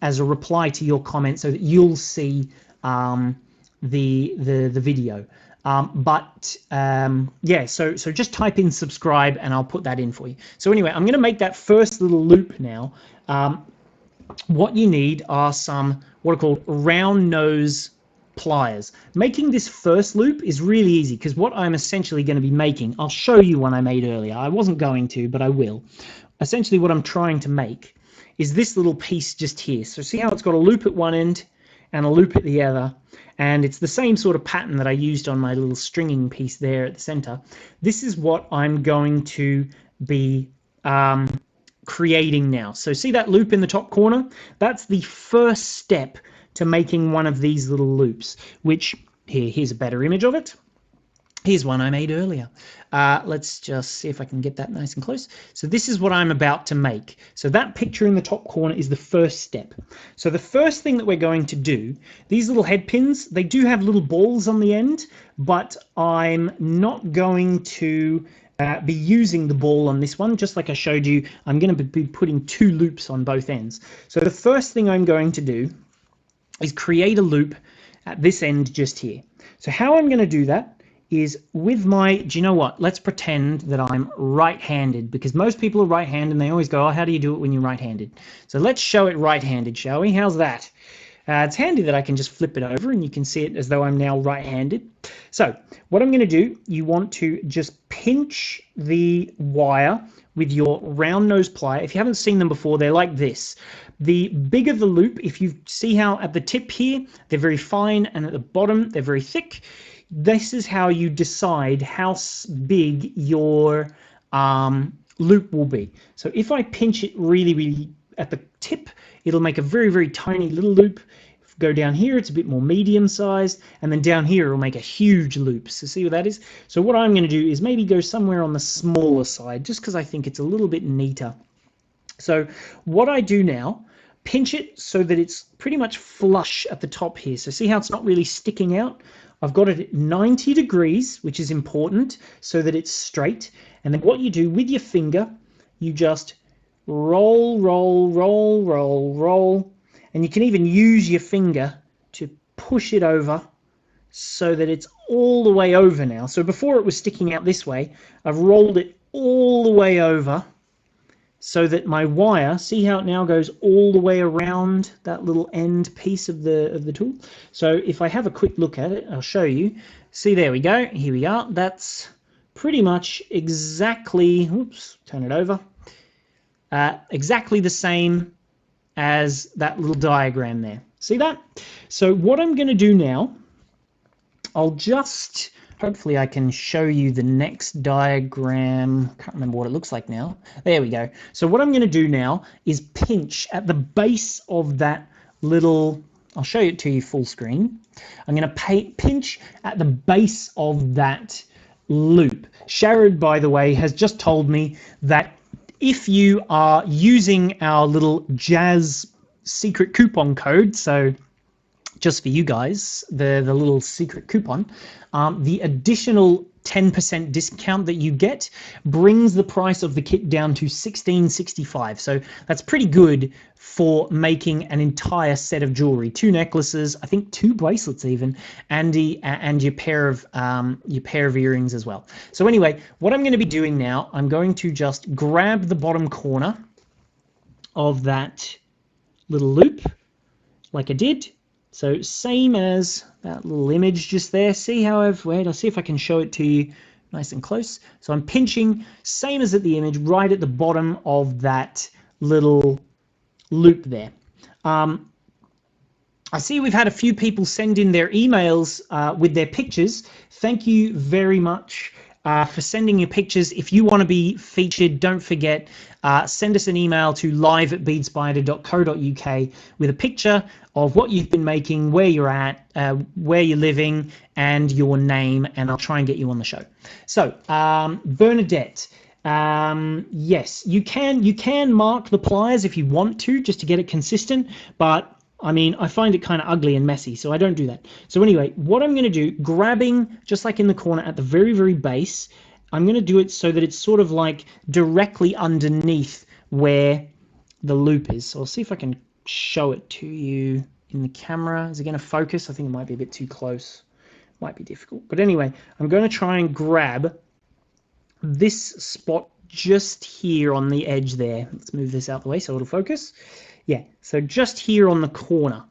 as a reply to your comment so that you'll see the video. Yeah, so just type in subscribe and I'll put that in for you. So anyway, I'm going to make that first little loop now. What you need are some what are called round nose pliers. Making this first loop is really easy, because what I'm essentially going to be making, I'll show you one I made earlier. I wasn't going to, but I will. Essentially what I'm trying to make is this little piece just here. So see how it's got a loop at one end and a loop at the other, and it's the same sort of pattern that I used on my little stringing piece there at the center. This is what I'm going to be creating now. So see that loop in the top corner? That's the first step to making one of these little loops, which here's a better image of it. Here's one I made earlier. Let's just see if I can get that nice and close. So this is what I'm about to make. So that picture in the top corner is the first step. So the first thing that we're going to do, these little head pins, they do have little balls on the end, but I'm not going to be using the ball on this one. Just like I showed you, I'm going to be putting two loops on both ends. So the first thing I'm going to do is create a loop at this end just here. So how I'm going to do that is with my, do you know what, let's pretend that I'm right-handed, because most people are right-handed and they always go, oh, how do you do it when you're right-handed? So let's show it right-handed, shall we? How's that? It's handy that I can just flip it over and you can see it as though I'm now right-handed. So what I'm going to do, you want to just pinch the wire with your round nose plier. If you haven't seen them before, they're like this. The bigger the loop, if you see how at the tip here, they're very fine, and at the bottom, they're very thick. This is how you decide how big your loop will be. So if I pinch it really, really at the tip, it'll make a very, very tiny little loop. If you go down here, it's a bit more medium sized, and then down here, it'll make a huge loop. So see what that is? So what I'm going to do is maybe go somewhere on the smaller side, just because I think it's a little bit neater. So what I do now, pinch it so that it's pretty much flush at the top here. So see how it's not really sticking out? I've got it at 90 degrees, which is important, so that it's straight. And then what you do with your finger, you just roll, roll, roll, roll, roll. And you can even use your finger to push it over so that it's all the way over now. So before it was sticking out this way, I've rolled it all the way over so that my wire, see how it now goes all the way around that little end piece of the tool. So if I have a quick look at it, I'll show you. See, there we go. Here we are. That's pretty much exactly, oops, turn it over, exactly the same as that little diagram there. See that? So what I'm going to do now, I'll just, hopefully I can show you the next diagram. Can't remember what it looks like now. There we go. So what I'm going to do now is pinch at the base of that little, I'll show it to you full screen. I'm going to pinch at the base of that loop. Sharad, by the way, has just told me that if you are using our little Jazz secret coupon code, so just for you guys, the little secret coupon, the additional 10% discount that you get brings the price of the kit down to $16.65. So that's pretty good for making an entire set of jewelry, 2 necklaces, I think 2 bracelets even, and your pair of earrings as well. So anyway, what I'm going to be doing now, I'm going to just grab the bottom corner of that little loop like I did. So same as that little image just there. See how I'll see if I can show it to you nice and close. So I'm pinching, same as at the image, right at the bottom of that little loop there. I see we've had a few people send in their emails with their pictures. Thank you very much for sending your pictures. If you want to be featured, don't forget, send us an email to live@beadspider.co.uk with a picture of what you've been making, where you're at, where you're living, and your name, and I'll try and get you on the show. So, Bernadette, yes, you can mark the pliers if you want to, just to get it consistent, but I mean, I find it kind of ugly and messy, so I don't do that. So anyway, what I'm going to do, grabbing just like in the corner at the very, very base, I'm going to do it so that it's sort of like directly underneath where the loop is. So I'll see if I can show it to you in the camera. Is it going to focus? I think it might be a bit too close. Might be difficult. But anyway, I'm going to try and grab this spot just here on the edge there. Let's move this out the way so it'll focus. Yeah, so just here on the corner,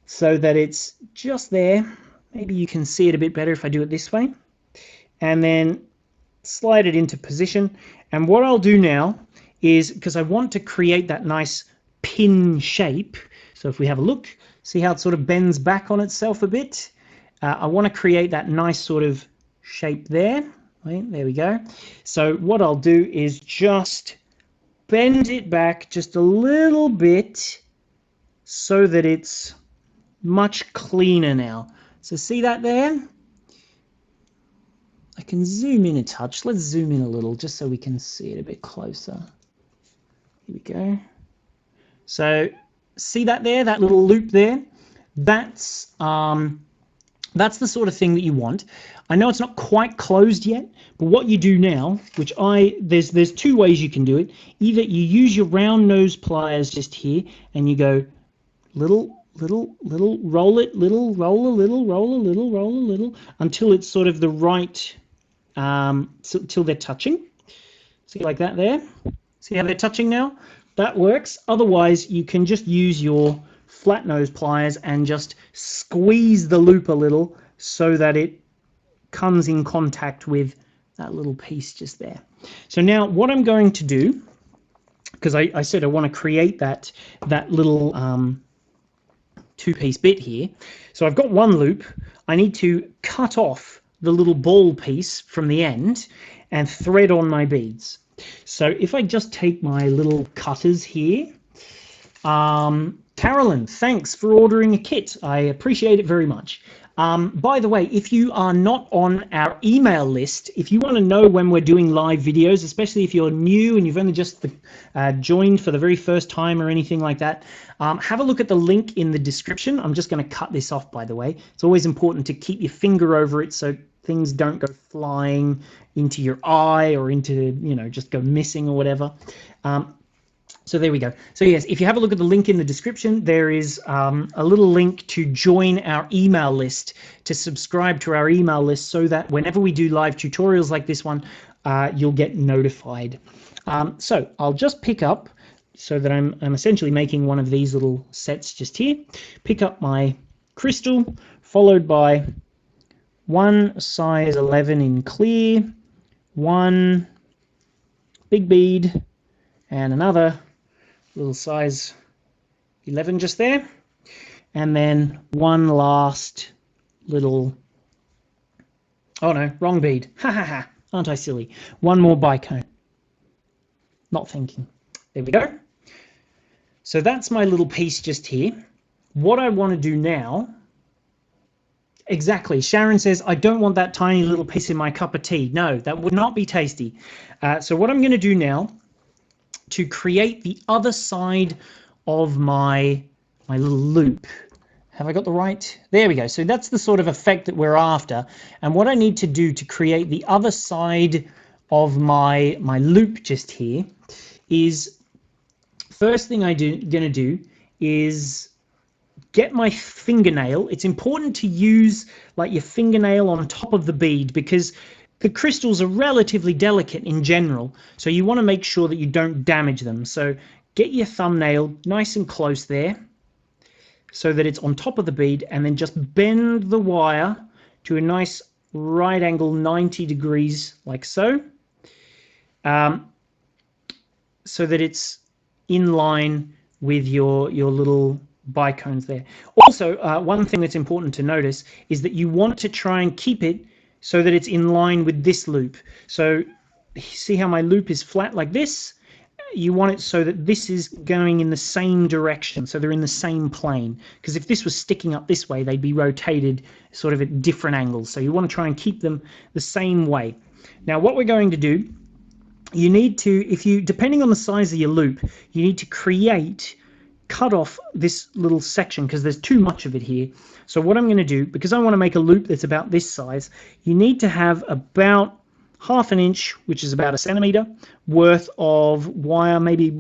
so that it's just there. Maybe you can see it a bit better if I do it this way. And then slide it into position. And what I'll do now is, because I want to create that nice pin shape, so if we have a look, see how it sort of bends back on itself a bit? I want to create that nice sort of shape there. Right, there we go. So what I'll do is just bend it back just a little bit so that it's much cleaner now. So see that there? I can zoom in a touch. Let's zoom in a little just so we can see it a bit closer. Here we go. So see that there, that little loop there? That's the sort of thing that you want. I know it's not quite closed yet, but what you do now, which there's two ways you can do it. Either you use your round nose pliers just here, and you go little, roll it, little, roll a little, roll a little, roll a little, until it's sort of the right, till they're touching. See, like that there? See how they're touching now? That works. Otherwise, you can just use your flat nose pliers and just squeeze the loop a little so that it comes in contact with that little piece just there. So now what I'm going to do, because I said I want to create that little two-piece bit here. So I've got one loop. I need to cut off the little ball piece from the end and thread on my beads. So if I just take my little cutters here, Carolyn, thanks for ordering a kit. I appreciate it very much. By the way, if you are not on our email list, if you want to know when we're doing live videos, especially if you're new and you've only just joined for the very first time or anything like that, have a look at the link in the description. I'm just going to cut this off, by the way. It's always important to keep your finger over it so things don't go flying into your eye or into, just go missing or whatever. So there we go. So yes, if you have a look at the link in the description, there is a little link to join our email list, to subscribe to our email list so that whenever we do live tutorials like this one, you'll get notified. So I'll just pick up, so that I'm essentially making one of these little sets just here. Pick up my crystal, followed by one size 11 in clear, one big bead, and another little size 11 just there, and then one last little, oh no, wrong bead, ha ha ha, aren't I silly, one more bicone, not thinking, there we go. So that's my little piece just here. What I want to do now, exactly, Sharon says, I don't want that tiny little piece in my cup of tea. No, that would not be tasty. So what I'm going to do now, to create the other side of my little loop. Have I got the right? There we go. So that's the sort of effect that we're after. And what I need to do to create the other side of my loop just here is, first thing I'm going to do is get my fingernail. It's important to use like your fingernail on top of the bead, because the crystals are relatively delicate in general, so you want to make sure that you don't damage them. So get your thumbnail nice and close there so that it's on top of the bead, and then just bend the wire to a nice right angle 90 degrees like so, so that it's in line with your little bicones there. Also, one thing that's important to notice is that you want to try and keep it so that it's in line with this loop. So see how my loop is flat like this? You want it so that this is going in the same direction, so they're in the same plane. Because if this was sticking up this way, they'd be rotated sort of at different angles. So you want to try and keep them the same way. Now what we're going to do, you need to, if you, depending on the size of your loop, you need to cut off this little section because there's too much of it here. So what I'm going to do, because I want to make a loop that's about this size, you need to have about ½ an inch, which is about 1 centimeter worth of wire, maybe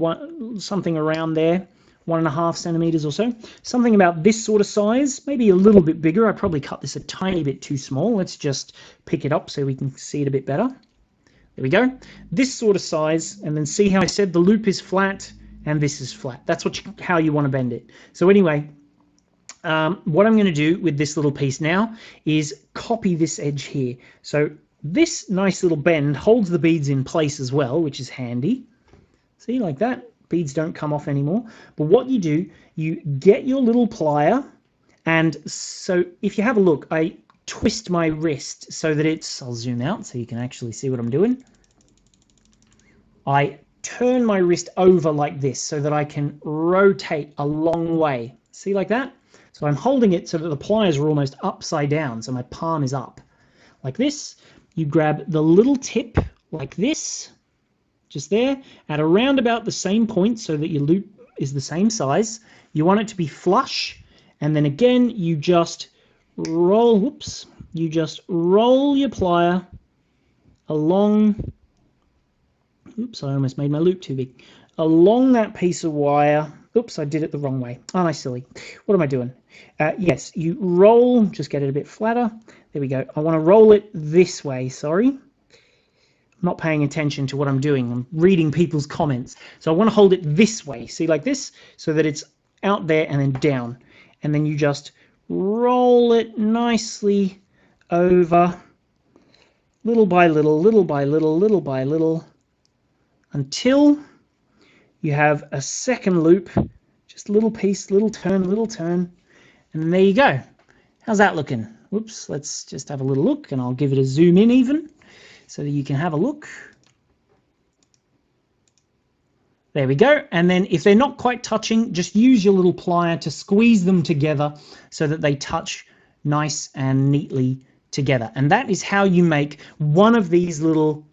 something around there, 1.5 centimeters or so, something about this sort of size, maybe a little bit bigger. I probably cut this a tiny bit too small. Let's just pick it up so we can see it a bit better. There we go. This sort of size, and then see how I said the loop is flat and this is flat. That's how you want to bend it. So anyway, what I'm going to do with this little piece now is copy this edge here. So this nice little bend holds the beads in place as well, which is handy. See, like that, beads don't come off anymore. But what you do, you get your little plier, and so if you have a look, I twist my wrist so that it's, I'll zoom out so you can actually see what I'm doing. I turn my wrist over like this so that I can rotate a long way. See, like that? So I'm holding it so that the pliers are almost upside down, so my palm is up. Like this. You grab the little tip like this, just there, at around about the same point so that your loop is the same size. You want it to be flush, and then again you just roll, whoops, you just roll your plier along, oops, I almost made my loop too big, along that piece of wire. Oops, I did it the wrong way. Aren't I silly? What am I doing? Yes, you roll, just get it a bit flatter. There we go. I want to roll it this way, sorry. I'm not paying attention to what I'm doing. I'm reading people's comments. So I want to hold it this way, see, like this, so that it's out there and then down. And then you just roll it nicely over, little by little, little by little, little by little, until you have a second loop, just little piece, little turn, and there you go. How's that looking? Whoops, let's just have a little look, and I'll give it a zoom in even, so that you can have a look. There we go. And then if they're not quite touching, just use your little plier to squeeze them together so that they touch nice and neatly together. And that is how you make one of these little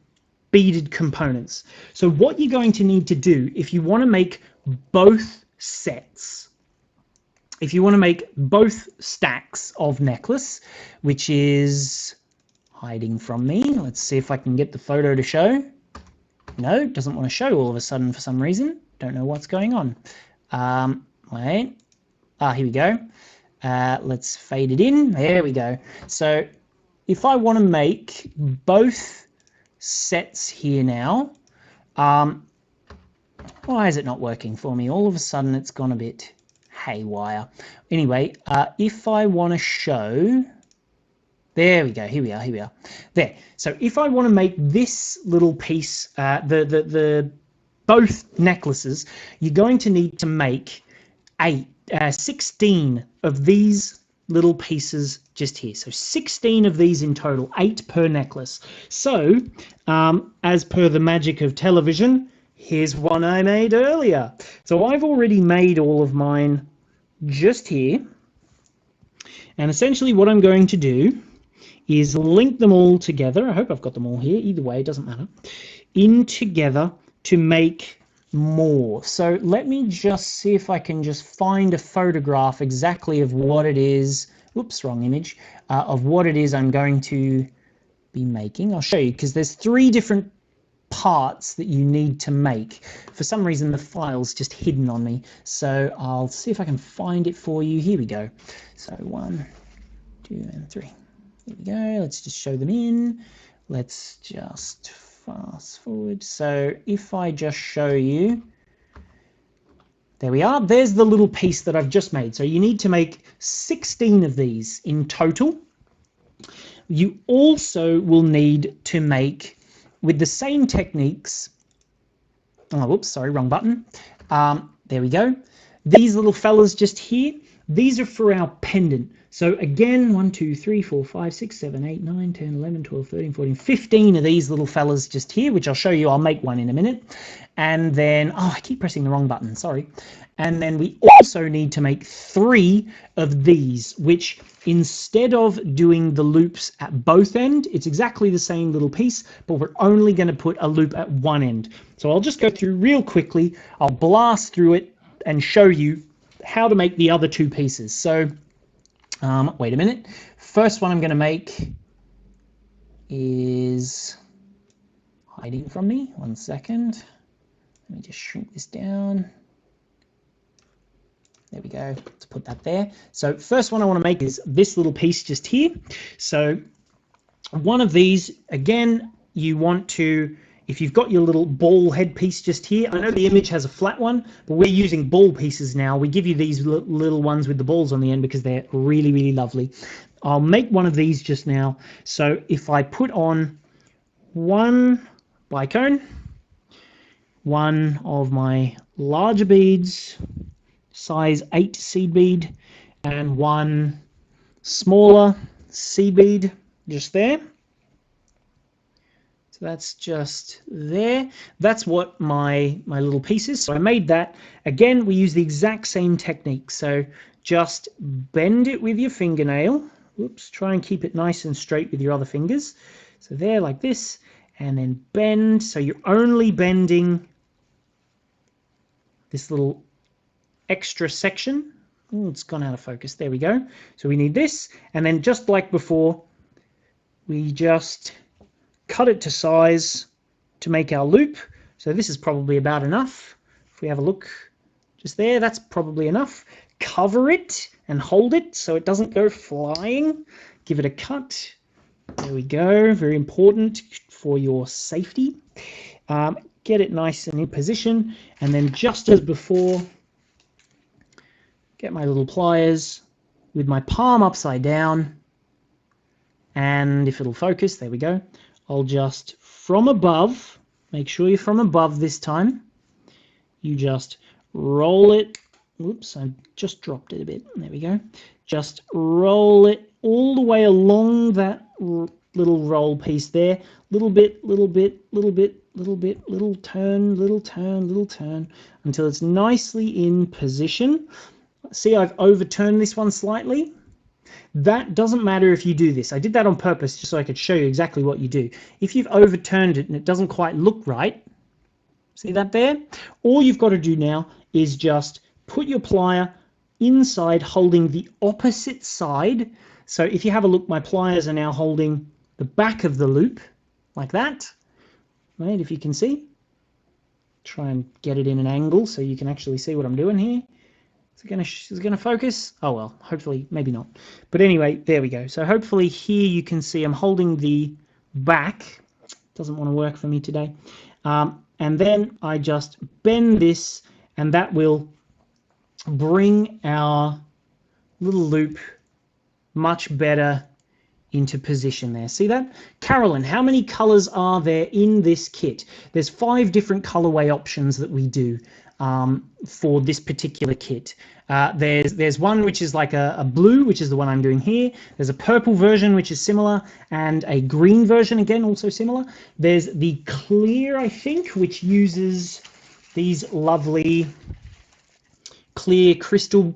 beaded components. So what you're going to need to do if you want to make both sets, if you want to make both stacks of necklace, which is hiding from me, let's see if I can get the photo to show. No, doesn't want to show all of a sudden for some reason. Don't know what's going on. Wait. Here we go. Let's fade it in. There we go. So if I want to make both sets here now, why is it not working for me? All of a sudden it's gone a bit haywire. Anyway, if I want to show, there we go, here we are, there. So if I want to make this little piece, both necklaces, you're going to need to make 16 of these little pieces just here. So 16 of these in total, 8 per necklace. So as per the magic of television, here's one I made earlier. So I've already made all of mine just here. And essentially what I'm going to do is link them all together. I hope I've got them all here. Either way, it doesn't matter. In together to make more. So let me just see if I can just find a photograph exactly of what it is. Whoops, wrong image. Of what it is I'm going to be making. I'll show you because there's 3 different parts that you need to make. For some reason the file's just hidden on me, so I'll see if I can find it for you. Here we go. So 1, 2, and 3. Here we go. Let's just show them in. Let's just fast forward. So if I just show you, there we are. There's the little piece that I've just made. So you need to make 16 of these in total. You also will need to make, with the same techniques, oh, whoops, sorry, wrong button. There we go. These little fellas just here, these are for our pendant. So again, 1, 2, 3, 4, 5, 6, 7, 8, 9, 10, 11, 12, 13, 14, 15 of these little fellas just here, which I'll show you. I'll make one in a minute. And then, oh, I keep pressing the wrong button, sorry. And then we also need to make 3 of these, which instead of doing the loops at both ends, it's exactly the same little piece, but we're only going to put a loop at one end. So I'll just go through real quickly. I'll blast through it and show you how to make the other 2 pieces. So wait a minute. First one I'm going to make is hiding from me. 1 second. Let me just shrink this down. There we go. Let's put that there. So first one I want to make is this little piece just here. So one of these, again, you want to, if you've got your little ball head piece just here, I know the image has a flat one, but we're using ball pieces now. We give you these little ones with the balls on the end because they're really, really lovely. I'll make one of these just now. So if I put on one bicone, one of my larger beads, size 8 seed bead, and one smaller seed bead just there. So that's just there. That's what my little piece is. So I made that. Again, we use the exact same technique. So just bend it with your fingernail. Oops, try and keep it nice and straight with your other fingers. So there, like this, and then bend. So you're only bending this little extra section. Oh, it's gone out of focus. There we go. So we need this, and then just like before, we just cut it to size to make our loop. So this is probably about enough. If we have a look just there, that's probably enough. Cover it and hold it so it doesn't go flying. Give it a cut. There we go. Very important for your safety. Get it nice and in position, and then just as before, get my little pliers with my palm upside down, and if it'll focus, there we go. I'll just, from above, make sure you're from above this time, you just roll it. Whoops, I just dropped it a bit. There we go. Just roll it all the way along that little roll piece there. Little bit, little bit, little bit, little bit, little turn, little turn, little turn, until it's nicely in position. See, I've overturned this one slightly. That doesn't matter if you do this. I did that on purpose just so I could show you exactly what you do. If you've overturned it and it doesn't quite look right, see that there? All you've got to do now is just put your plier inside, holding the opposite side. So if you have a look, my pliers are now holding the back of the loop, like that. Right, if you can see. Try and get it in an angle so you can actually see what I'm doing here. Is it gonna focus? Oh well, hopefully, maybe not. But anyway, there we go. So hopefully here you can see I'm holding the back. Doesn't want to work for me today. And then I just bend this, and that will bring our little loop much better into position there. See that? Carolyn, how many colors are there in this kit? There's 5 different colorway options that we do for this particular kit. There's one which is like a blue, which is the one I'm doing here. There's a purple version, which is similar, and a green version, again, also similar. There's the clear, I think, which uses these lovely clear crystal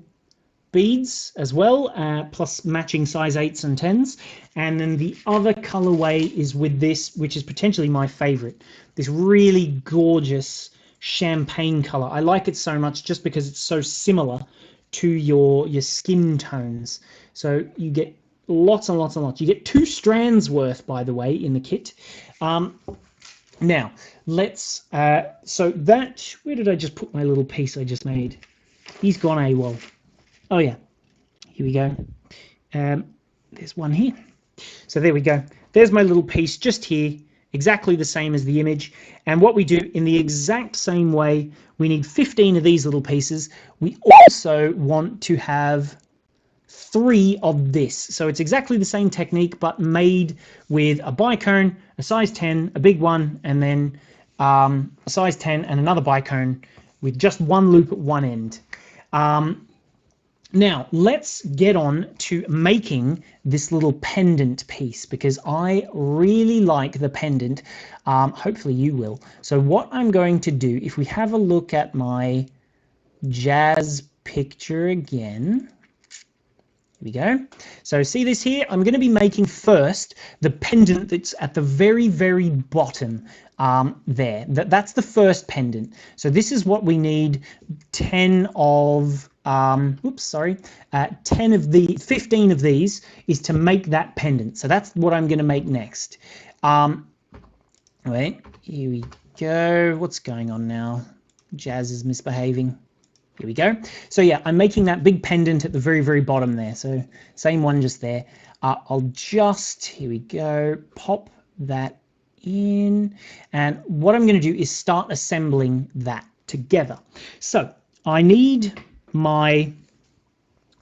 beads as well, plus matching size 8s and 10s. And then the other colorway is with this, which is potentially my favorite, this really gorgeous champagne color. I like it so much just because it's so similar to your skin tones. So you get lots and lots and lots. You get 2 strands worth, by the way, in the kit. Now let's so that, where did I just put my little piece I just made? He's gone AWOL. Oh yeah, here we go. There's one here. So there we go. There's my little piece just here, exactly the same as the image. And what we do in the exact same way, we need 15 of these little pieces. We also want to have 3 of this. So it's exactly the same technique, but made with a bicone, a size 10, a big one, and then a size 10 and another bicone with just one loop at one end. Now, let's get on to making this little pendant piece, because I really like the pendant. Hopefully you will. So what I'm going to do, if we have a look at my Jazz picture again, here we go. So see this here? I'm going to be making first the pendant that's at the very, very bottom there. That's the first pendant. So this is what we need 10 of... 10 of the 15 of these is to make that pendant. So that's what I'm going to make next. Wait, here we go. What's going on now? Jazz is misbehaving. Here we go. So yeah, I'm making that big pendant at the very, very bottom there. So same one just there. I'll just, here we go, pop that in. And what I'm going to do is start assembling that together. So I need my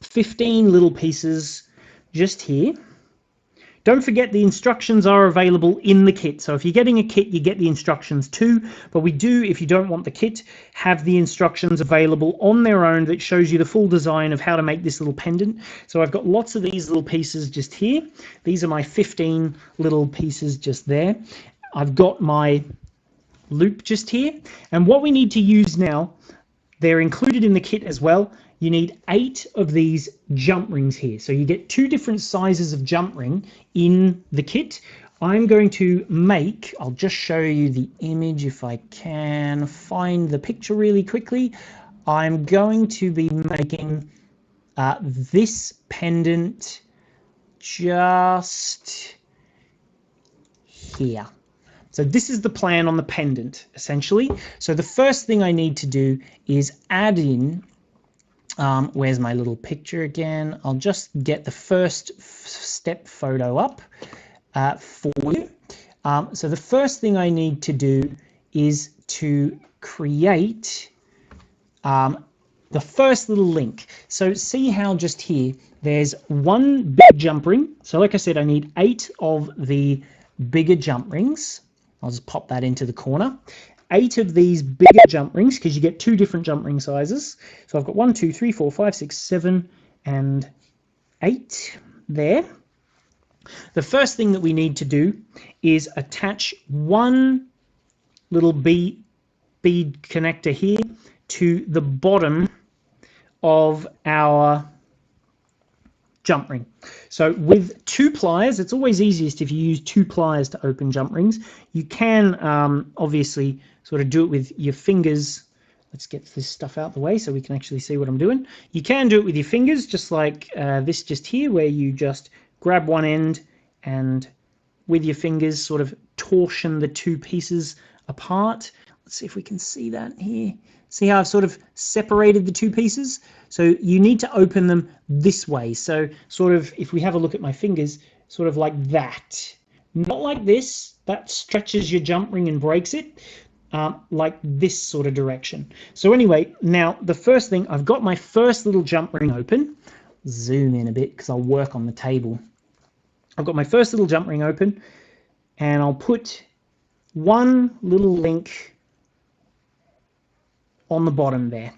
15 little pieces just here. Don't forget the instructions are available in the kit. So if you're getting a kit, you get the instructions too. But we do, if you don't want the kit, have the instructions available on their own that shows you the full design of how to make this little pendant. So I've got lots of these little pieces just here. These are my 15 little pieces just there. I've got my loop just here. And what we need to use now, they're included in the kit as well. You need 8 of these jump rings here. So you get 2 different sizes of jump ring in the kit. I'm going to make, I'll just show you the image if I can find the picture really quickly. I'm going to be making this pendant just here. So this is the plan on the pendant, essentially. So the first thing I need to do is add in, where's my little picture again? I'll just get the first step photo up for you. So the first thing I need to do is to create the first little link. So see how just here, there's one big jump ring. So like I said, I need 8 of the bigger jump rings. I'll just pop that into the corner. 8 of these bigger jump rings, because you get 2 different jump ring sizes. So I've got 1, 2, 3, 4, 5, 6, 7, and 8 there. The first thing that we need to do is attach one little bead connector here to the bottom of our jump ring. So with 2 pliers, it's always easiest if you use 2 pliers to open jump rings. You can obviously sort of do it with your fingers. Let's get this stuff out the way so we can actually see what I'm doing. You can do it with your fingers, just like this just here, where you just grab one end and with your fingers sort of torsion the 2 pieces apart. Let's see if we can see that here. See how I've sort of separated the 2 pieces? So you need to open them this way. So sort of, if we have a look at my fingers, sort of like that. Not like this, that stretches your jump ring and breaks it. Like this sort of direction. So anyway, now the first thing, I've got my first little jump ring open. Zoom in a bit because I'll work on the table. I've got my first little jump ring open, and I'll put one little link on the bottom there.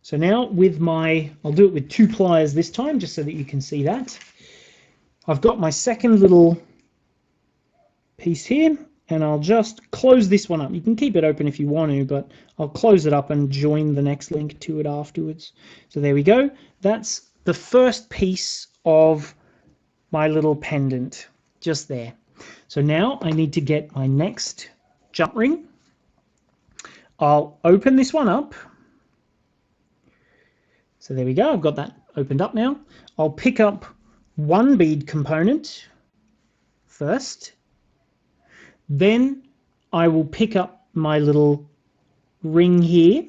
So now with my, I'll do it with 2 pliers this time, just so that you can see that. I've got my second little piece here, and I'll just close this one up. You can keep it open if you want to, but I'll close it up and join the next link to it afterwards. So there we go. That's the first piece of my little pendant, just there. So now I need to get my next jump ring. I'll open this one up. So there we go, I've got that opened up now. I'll pick up one bead component first. Then I will pick up my little ring here.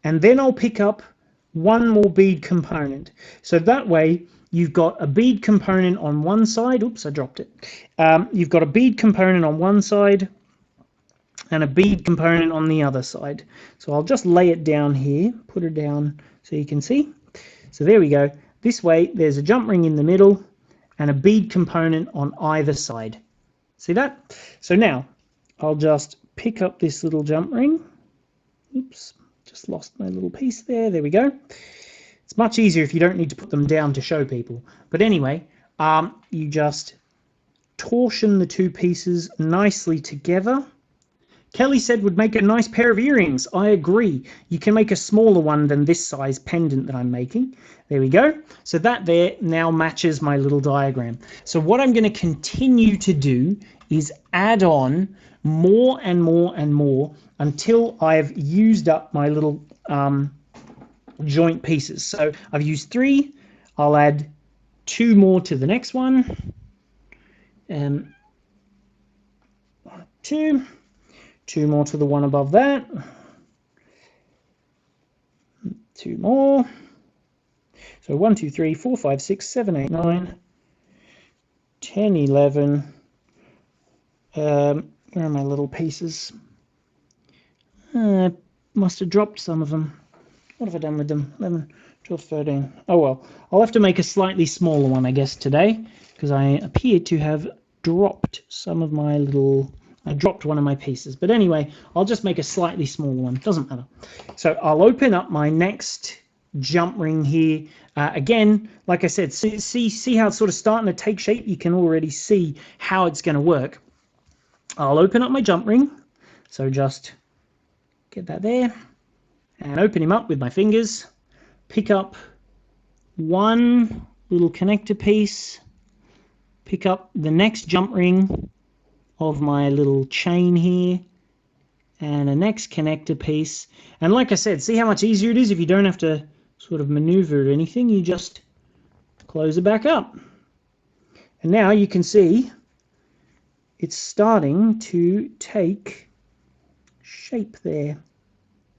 And then I'll pick up one more bead component. So that way you've got a bead component on one side. Oops, I dropped it. You've got a bead component on one side and a bead component on the other side. So I'll just lay it down here, put it down so you can see. So there we go. This way there's a jump ring in the middle and a bead component on either side. See that? So now I'll just pick up this little jump ring. Oops, just lost my little piece there. There we go. It's much easier if you don't need to put them down to show people. But anyway, you just torsion the two pieces nicely together. Kelly said would make a nice pair of earrings. I agree. You can make a smaller one than this size pendant that I'm making. There we go. So that there now matches my little diagram. So what I'm going to continue to do is add on more and more and more until I've used up my little joint pieces. So I've used 3. I'll add 2 more to the next one. 2 more to the one above that. 2 more. So 1, 2, 3, 4, 5, 6, 7, 8, 9, 10, 11. Where are my little pieces? Must have dropped some of them. What have I done with them? 11, 12, 13. Oh well. I'll have to make a slightly smaller one, I guess, today, because I appear to have dropped some of my little... I dropped one of my pieces. But anyway, I'll just make a slightly smaller one. Doesn't matter. So I'll open up my next jump ring here. Again, like I said, see how it's sort of starting to take shape? You can already see how it's going to work. I'll open up my jump ring. So just get that there. And open him up with my fingers. Pick up one little connector piece. Pick up the next jump ring of my little chain here, and a next connector piece. And like I said, see how much easier it is if you don't have to sort of maneuver or anything. You just close it back up. And now you can see it's starting to take shape there.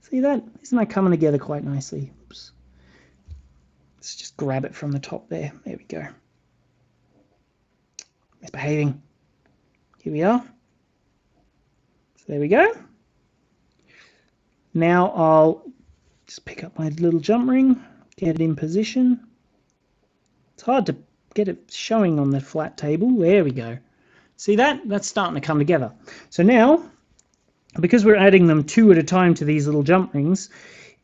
See that? Isn't that coming together quite nicely? Oops. Let's just grab it from the top there. There we go. Misbehaving. Here we are. So there we go. Now I'll just pick up my little jump ring, get it in position. It's hard to get it showing on the flat table. There we go. See that? That's starting to come together. So now, because we're adding them 2 at a time to these little jump rings,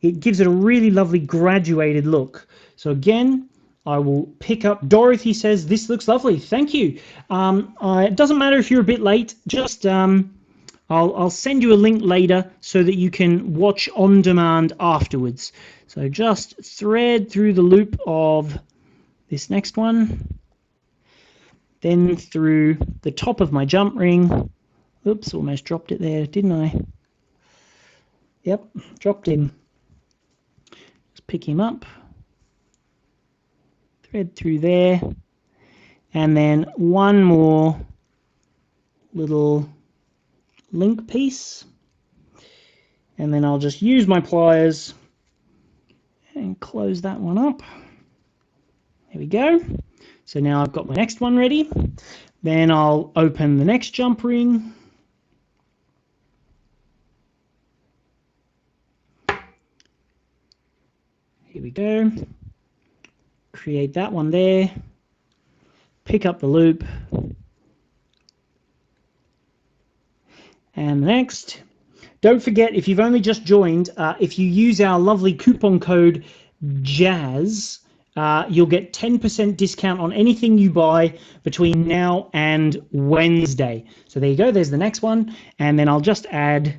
it gives it a really lovely graduated look. So again, I will pick up. Dorothy says, this looks lovely. Thank you. It doesn't matter if you're a bit late. Just I'll send you a link later so that you can watch on demand afterwards. So just thread through the loop of this next one. Then through the top of my jump ring. Oops, almost dropped it there, didn't I? Yep, dropped him. Just pick him up. Thread through there, and then one more little link piece, and then I'll just use my pliers and close that one up. There we go. So now I've got my next one ready. Then I'll open the next jump ring. Here we go. Create that one there, pick up the loop, and next. Don't forget, if you've only just joined, if you use our lovely coupon code JAZZ, you'll get 10% discount on anything you buy between now and Wednesday. So there you go, there's the next one, and then I'll just add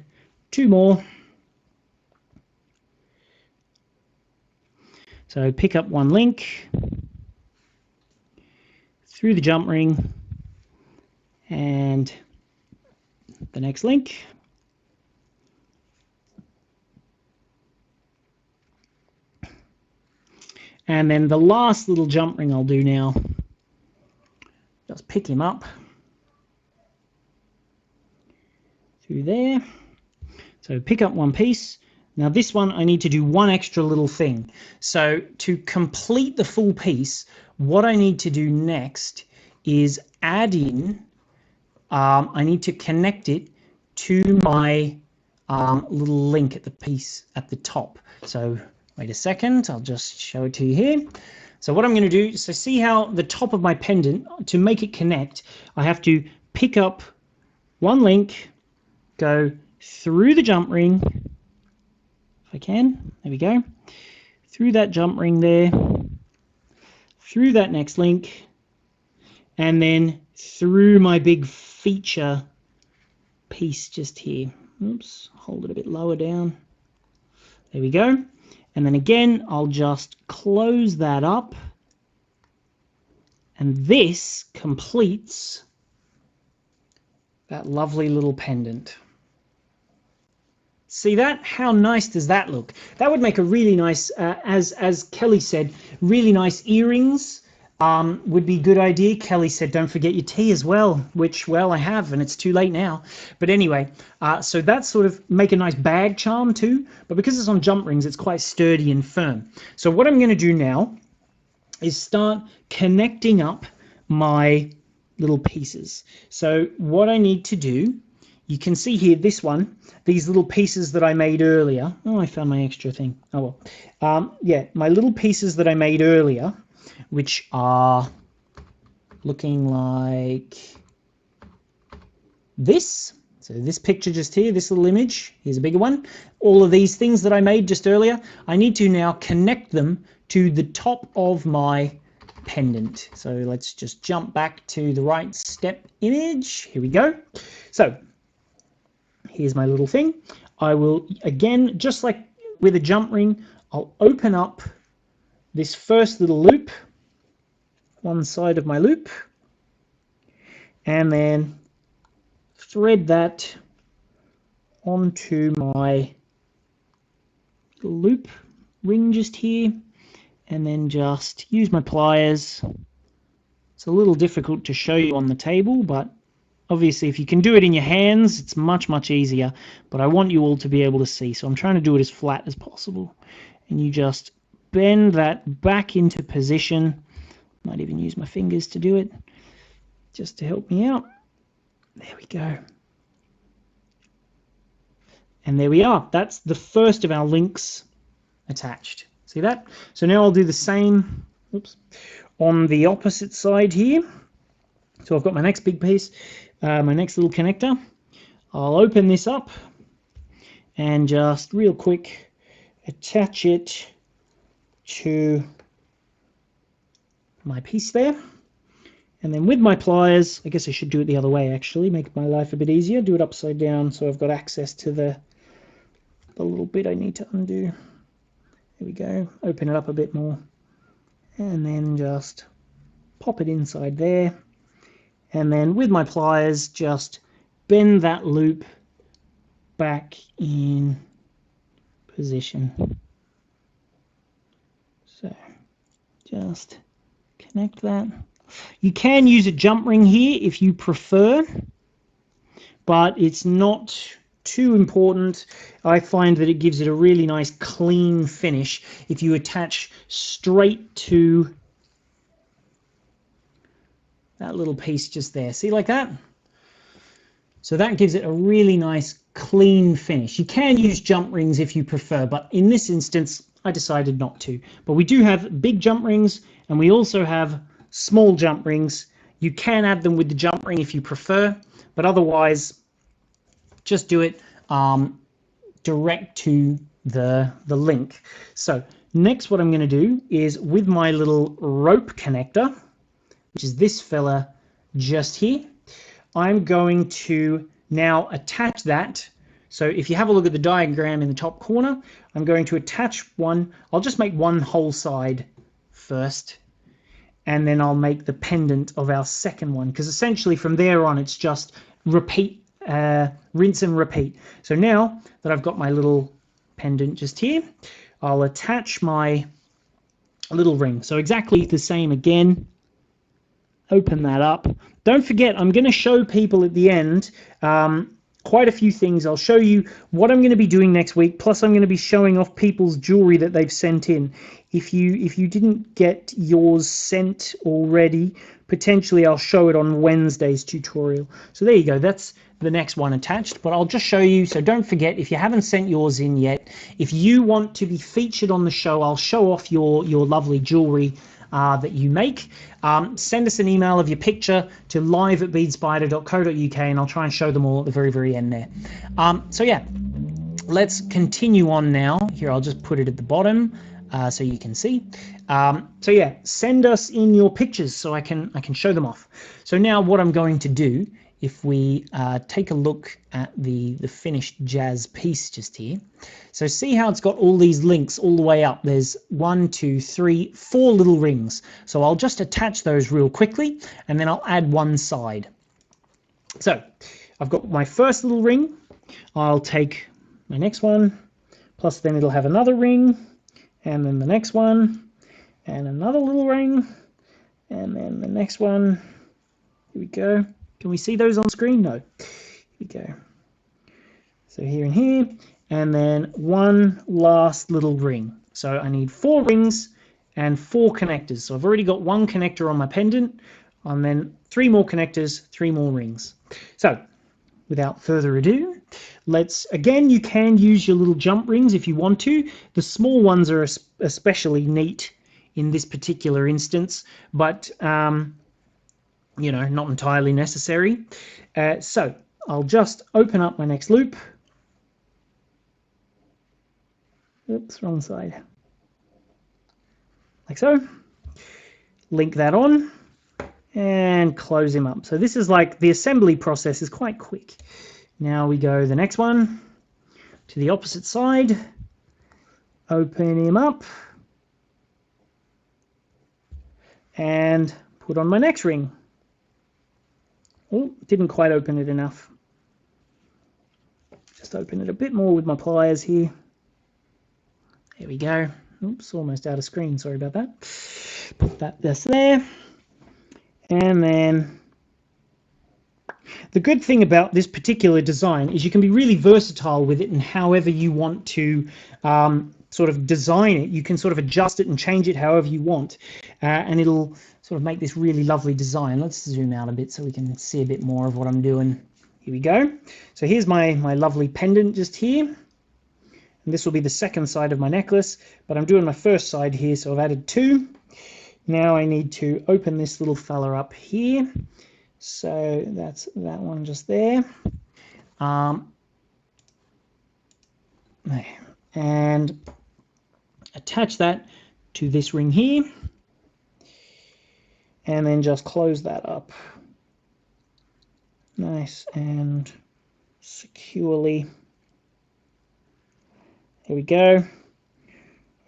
2 more. So pick up one link through the jump ring and the next link. And then the last little jump ring I'll do now, just pick him up through there. So pick up one piece. Now this one I need to do one extra little thing. So to complete the full piece, what I need to do next is add in, I need to connect it to my little link at the piece at the top. So wait a second, I'll just show it to you here. So what I'm going to do, so see how the top of my pendant, to make it connect, I have to pick up one link, go through the jump ring. If I can. There we go. Through that jump ring there, through that next link, and then through my big feature piece just here. Oops, hold it a bit lower down. There we go. And then again, I'll just close that up. And this completes that lovely little pendant. See that? How nice does that look? That would make a really nice, as Kelly said, really nice earrings would be a good idea. Kelly said, don't forget your tea as well, which, well, I have, and it's too late now. But anyway, so that's sort of make a nice bag charm too. But because it's on jump rings, it's quite sturdy and firm. So what I'm going to do now is start connecting up my little pieces. So what I need to do, you can see here, this one, these little pieces that I made earlier. Oh, I found my extra thing. Oh, well. Yeah, my little pieces that I made earlier, which are looking like this. So this picture just here, this little image, here's a bigger one. All of these things that I made just earlier, I need to now connect them to the top of my pendant. So let's just jump back to the right step image. Here we go. So here's my little thing. I will, again, just like with a jump ring, I'll open up this first little loop, one side of my loop, and then thread that onto my loop ring just here, and then just use my pliers. It's a little difficult to show you on the table, but obviously if you can do it in your hands, it's much, much easier. But I want you all to be able to see, so I'm trying to do it as flat as possible. And you just bend that back into position. Might even use my fingers to do it, just to help me out. There we go. And there we are. That's the first of our links attached. See that? So now I'll do the same, oops, on the opposite side here. So I've got my next big piece, my next little connector. I'll open this up and just real quick attach it to my piece there. And then with my pliers, I guess I should do it the other way actually, make my life a bit easier. Do it upside down so I've got access to the little bit I need to undo. There we go. Open it up a bit more. And then just pop it inside there. And then with my pliers, just bend that loop back in position. So just connect that. You can use a jump ring here if you prefer, but it's not too important. I find that it gives it a really nice clean finish if you attach straight to that little piece just there. See, like that? So that gives it a really nice clean finish. You can use jump rings if you prefer, but in this instance I decided not to. But we do have big jump rings and we also have small jump rings. You can add them with the jump ring if you prefer, but otherwise just do it direct to the link. So next what I'm going to do is with my little rope connector, which is this fella just here, I'm going to now attach that. So if you have a look at the diagram in the top corner, I'm going to attach one. I'll just make one whole side first, and then I'll make the pendant of our second one, because essentially from there on it's just repeat, rinse and repeat. So now that I've got my little pendant just here, I'll attach my little ring. So exactly the same again. Open that up. Don't forget, I'm going to show people at the end quite a few things. I'll show you what I'm going to be doing next week, plus I'm going to be showing off people's jewelry that they've sent in. If you didn't get yours sent already, potentially I'll show it on Wednesday's tutorial. So there you go, that's the next one attached, but I'll just show you. So don't forget, if you haven't sent yours in yet, if you want to be featured on the show, I'll show off your lovely jewelry that you make. Send us an email of your picture to live@beadspider.co.uk and I'll try and show them all at the very end there. So yeah, let's continue on now. Here, I'll just put it at the bottom so you can see. So yeah, send us in your pictures so I can show them off. So now what I'm going to do, if we take a look at the finished jazz piece just here. So see how it's got all these links all the way up. There's 1, 2, 3, 4 little rings. So I'll just attach those real quickly, and then I'll add one side. So I've got my first little ring. I'll take my next one, plus then it'll have another ring, and then the next one, and another little ring, and then the next one. Here we go. Can we see those on screen? No. Here we go. So here and here, and then one last little ring. So I need 4 rings and 4 connectors. So I've already got 1 connector on my pendant, and then 3 more connectors, 3 more rings. So without further ado, let's, again, you can use your little jump rings if you want to. The small ones are especially neat in this particular instance, but you know, not entirely necessary. So I'll just open up my next loop. Oops, wrong side. Like so. Link that on and close him up. So this is like, the assembly process is quite quick. Now we go the next one to the opposite side. Open him up and put on my next ring. Oh, didn't quite open it enough. Just open it a bit more with my pliers here. There we go. Oops, almost out of screen. Sorry about that. Put that just there. And then the good thing about this particular design is you can be really versatile with it, and however you want to sort of design it, you can sort of adjust it and change it however you want, and it'll sort of make this really lovely design. Let's zoom out a bit so we can see a bit more of what I'm doing. Here we go. So here's my lovely pendant just here, and this will be the second side of my necklace, but I'm doing my first side here, so I've added 2. Now I need to open this little fella up here. So that's that one just there. And attach that to this ring here. And then just close that up. Nice and securely. There we go.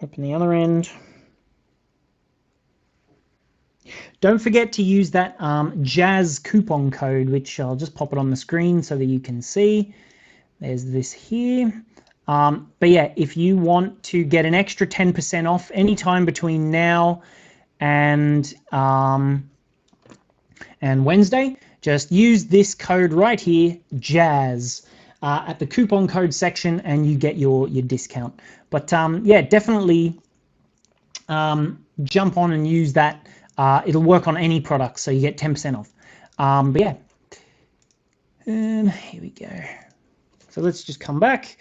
Open the other end. Don't forget to use that Jazz coupon code, which I'll just pop it on the screen so that you can see. There's this here. But yeah, if you want to get an extra 10% off anytime between now and Wednesday, just use this code right here, Jazz, at the coupon code section, and you get your discount. But yeah, definitely jump on and use that. It'll work on any product, so you get 10% off. But yeah, and here we go. So let's just come back.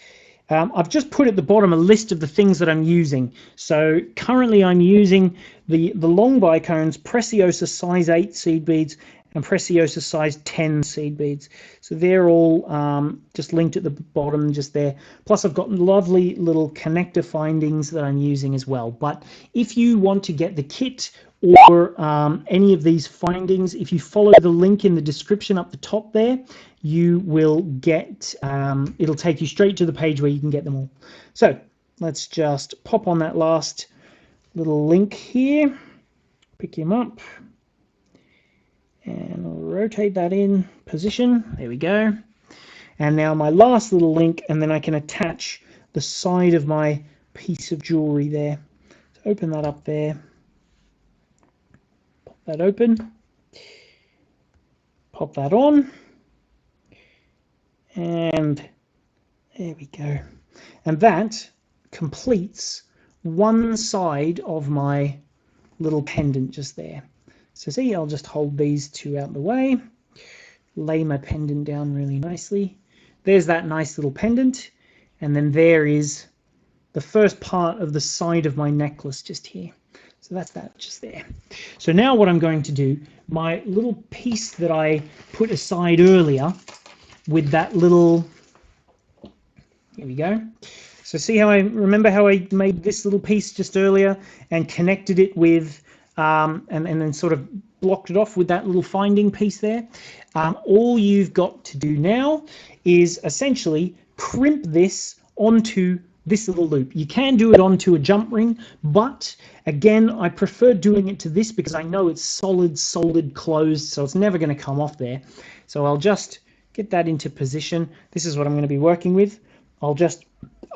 I've just put at the bottom a list of the things that I'm using. So currently I'm using the long bicones, Preciosa size 8 seed beads, and Preciosa size 10 seed beads. So they're all just linked at the bottom just there. Plus I've got lovely little connector findings that I'm using as well. But if you want to get the kit or any of these findings, if you follow the link in the description up the top there, you will get, it'll take you straight to the page where you can get them all. So let's just pop on that last little link here, pick him up, and rotate that in position. There we go. And now my last little link, and then I can attach the side of my piece of jewelry there. So open that up there. Pop that open. Pop that on. And there we go. And that completes one side of my little pendant just there. So see, I'll just hold these two out of the way, lay my pendant down really nicely. There's that nice little pendant, and then there is the first part of the side of my necklace just here. So that's that just there. So now what I'm going to do, my little piece that I put aside earlier with that little, Here we go. So see how remember how I made this little piece just earlier and connected it with, and then sort of blocked it off with that little finding piece there. All you've got to do now is essentially crimp this onto this little loop. You can do it onto a jump ring, but again, I prefer doing it to this because I know it's soldered closed, so it's never going to come off there. So I'll just get that into position. This is what I'm going to be working with. I'll just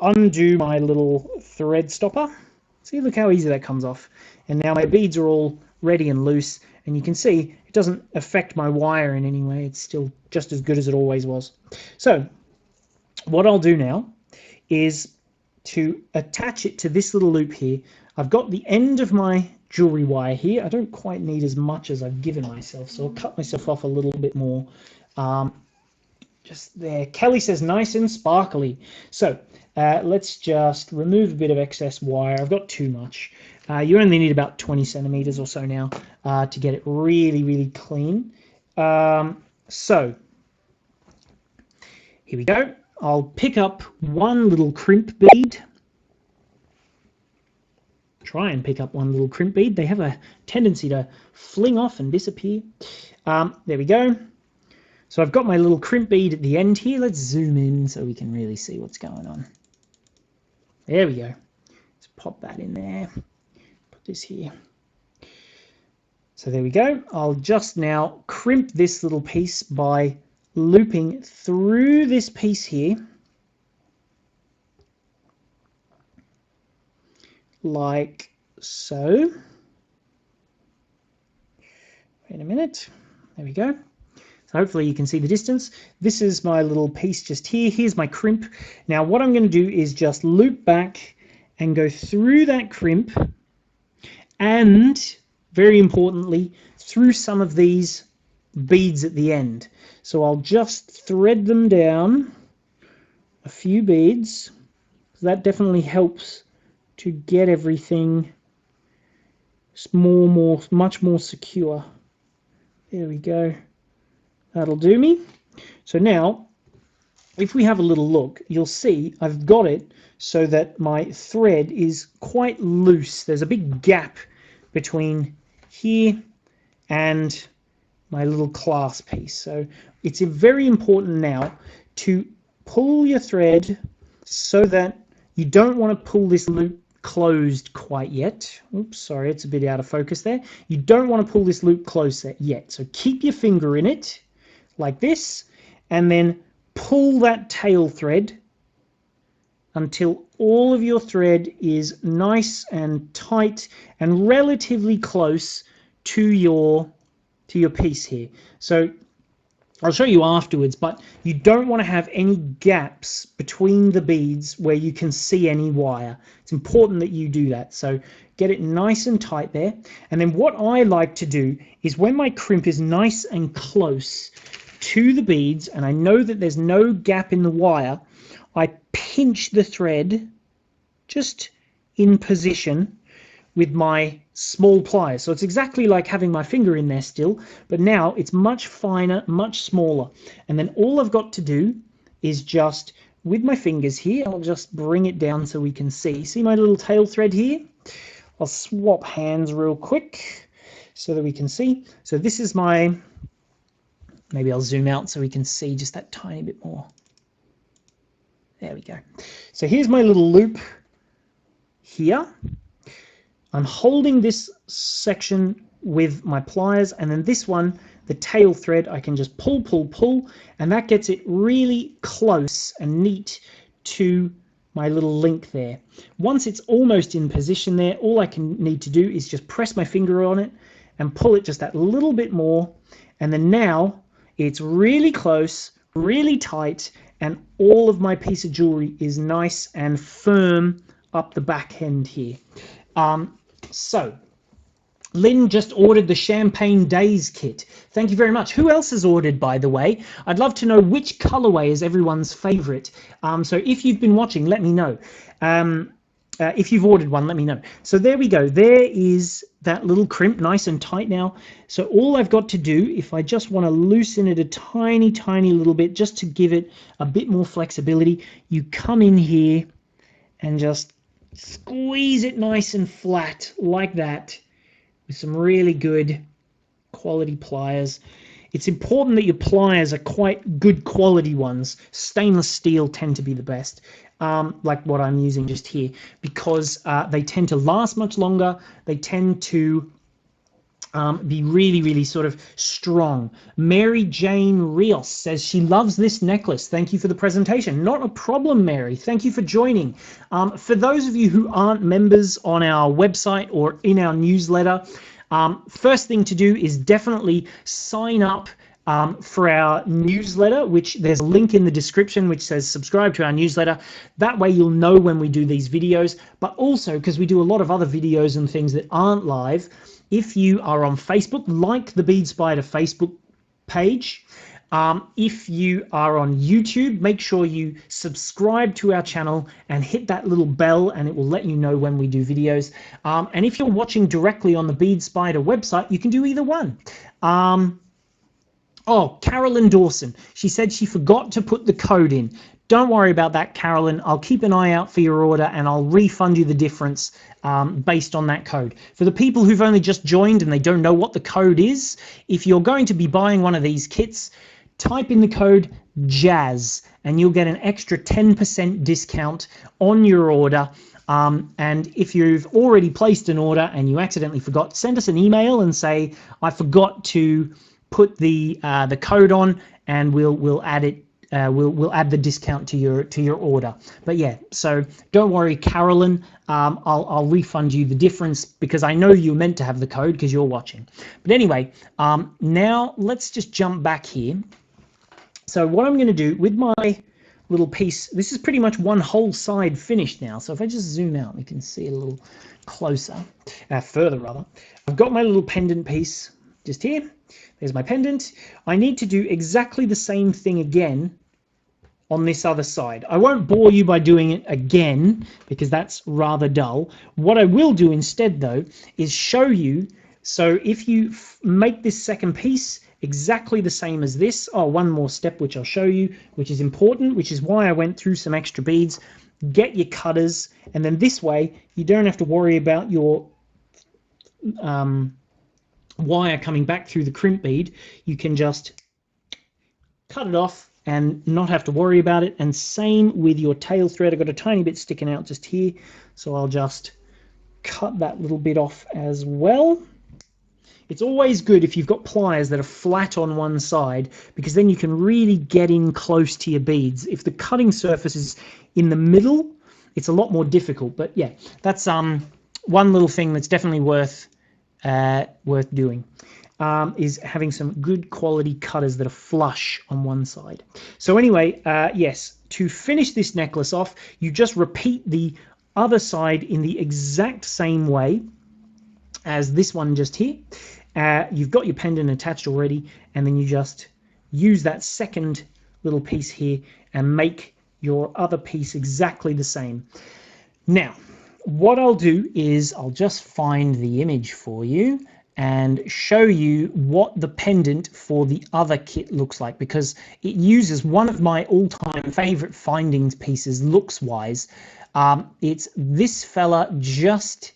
undo my little thread stopper. See, look how easy that comes off. And now my beads are all ready and loose, and you can see it doesn't affect my wire in any way. It's still just as good as it always was. So what I'll do now is to attach it to this little loop here. I've got the end of my jewelry wire here. I don't quite need as much as I've given myself, so I'll cut myself off a little bit more. Just there. Kelly says nice and sparkly. So let's just remove a bit of excess wire. I've got too much. You only need about 20 centimeters or so now to get it really clean. So here we go. I'll pick up one little crimp bead. Try and pick up one little crimp bead. They have a tendency to fling off and disappear. There we go. So I've got my little crimp bead at the end here. Let's zoom in so we can really see what's going on. There we go. Let's pop that in there. Put this here. So there we go. I'll just now crimp this little piece by looping through this piece here, like so. Wait a minute. There we go. So hopefully you can see the distance. This is my little piece just here. Here's my crimp. Now what I'm going to do is just loop back and go through that crimp, and very importantly through some of these beads at the end. So I'll just thread them down a few beads. That definitely helps to get everything much more secure. There we go. That'll do me. So now, if we have a little look, you'll see I've got it so that my thread is quite loose. There's a big gap between here and my little clasp piece. So it's very important now to pull your thread so that you don't want to pull this loop closed quite yet. Oops, sorry, it's a bit out of focus there. You don't want to pull this loop closed yet. So keep your finger in it like this, and then pull that tail thread until all of your thread is nice and tight and relatively close to your piece here. So I'll show you afterwards, but you don't want to have any gaps between the beads where you can see any wire. It's important that you do that. So get it nice and tight there. And then what I like to do is when my crimp is nice and close to the beads, and I know that there's no gap in the wire, I pinch the thread just in position with my small pliers. So it's exactly like having my finger in there still, but now it's much finer, much smaller. And then all I've got to do is just, with my fingers here, I'll just bring it down so we can see. See my little tail thread here? I'll swap hands real quick so that we can see. So this is my, maybe I'll zoom out so we can see just that tiny bit more. There we go. So here's my little loop here. I'm holding this section with my pliers, and then this one, the tail thread, I can just pull, and that gets it really close and neat to my little link there. Once it's almost in position there, all I need to do is just press my finger on it and pull it just that little bit more, and then now it's really close, really tight, and all of my piece of jewelry is nice and firm up the back end here. So Lynn just ordered the Champagne Days kit. Thank you very much. Who else has ordered, by the way? I'd love to know which colorway is everyone's favorite. So if you've been watching, let me know. If you've ordered one, let me know. So there we go. There is that little crimp, nice and tight now. So all I've got to do, if I just want to loosen it a tiny, tiny little bit, just to give it a bit more flexibility, you come in here and just squeeze it nice and flat like that with some really good quality pliers. It's important that your pliers are quite good quality ones. Stainless steel tend to be the best, like what I'm using just here, because they tend to last much longer. They tend to be really, really sort of strong. Mary Jane Rios says she loves this necklace. Thank you for the presentation. Not a problem, Mary. Thank you for joining. For those of you who aren't members on our website or in our newsletter, first thing to do is definitely sign up for our newsletter, which there's a link in the description which says subscribe to our newsletter. That way you'll know when we do these videos, but also because we do a lot of other videos and things that aren't live. If you are on Facebook, like the Bead Spider Facebook page. If you are on YouTube, make sure you subscribe to our channel and hit that little bell, and it will let you know when we do videos. And if you're watching directly on the Bead Spider website, you can do either one. Oh, Carolyn Dawson. She said she forgot to put the code in. Don't worry about that, Carolyn. I'll keep an eye out for your order and I'll refund you the difference based on that code. For the people who've only just joined and they don't know what the code is, if you're going to be buying one of these kits, type in the code JAZZ and you'll get an extra 10% discount on your order. And if you've already placed an order and you accidentally forgot, send us an email and say, I forgot to put the code on, and we'll add it. We'll add the discount to your order. But yeah, so don't worry, Carolyn. I'll refund you the difference because I know you meant to have the code because you're watching. But anyway, now let's just jump back here. So what I'm going to do with my little piece, this is pretty much one whole side finished now. So if I just zoom out, we can see it a little closer, further rather. I've got my little pendant piece just here. There's my pendant. I need to do exactly the same thing again on this other side. I won't bore you by doing it again because that's rather dull. What I will do instead though is show you. So if you make this second piece exactly the same as this, one more step which I'll show you, which is important, which is why I went through some extra beads. Get your cutters, and then this way you don't have to worry about your wire coming back through the crimp bead. You can just cut it off and not have to worry about it. And same with your tail thread. I've got a tiny bit sticking out just here, so I'll just cut that little bit off as well. It's always good if you've got pliers that are flat on one side, because then you can really get in close to your beads. If the cutting surface is in the middle, it's a lot more difficult. But yeah, that's one little thing that's definitely worth doing, is having some good quality cutters that are flush on one side. So anyway, yes, to finish this necklace off, you just repeat the other side in the exact same way as this one just here. You've got your pendant attached already, and then you just use that second little piece here and make your other piece exactly the same. Now, what I'll do is I'll just find the image for you and show you what the pendant for the other kit looks like, because it uses one of my all-time favorite findings pieces looks-wise. It's this fella just...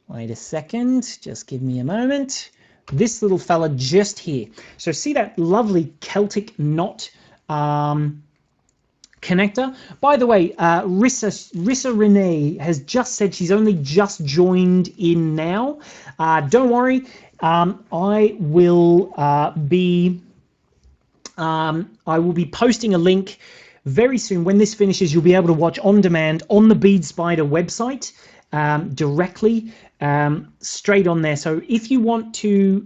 Wait a second, just give me a moment. This little fella just here. So see that lovely Celtic knot connector? By the way, Rissa Renee has just said she's only just joined in now. Don't worry, I will be posting a link very soon. When this finishes, you'll be able to watch on demand on the Bead Spider website directly, straight on there. So if you want to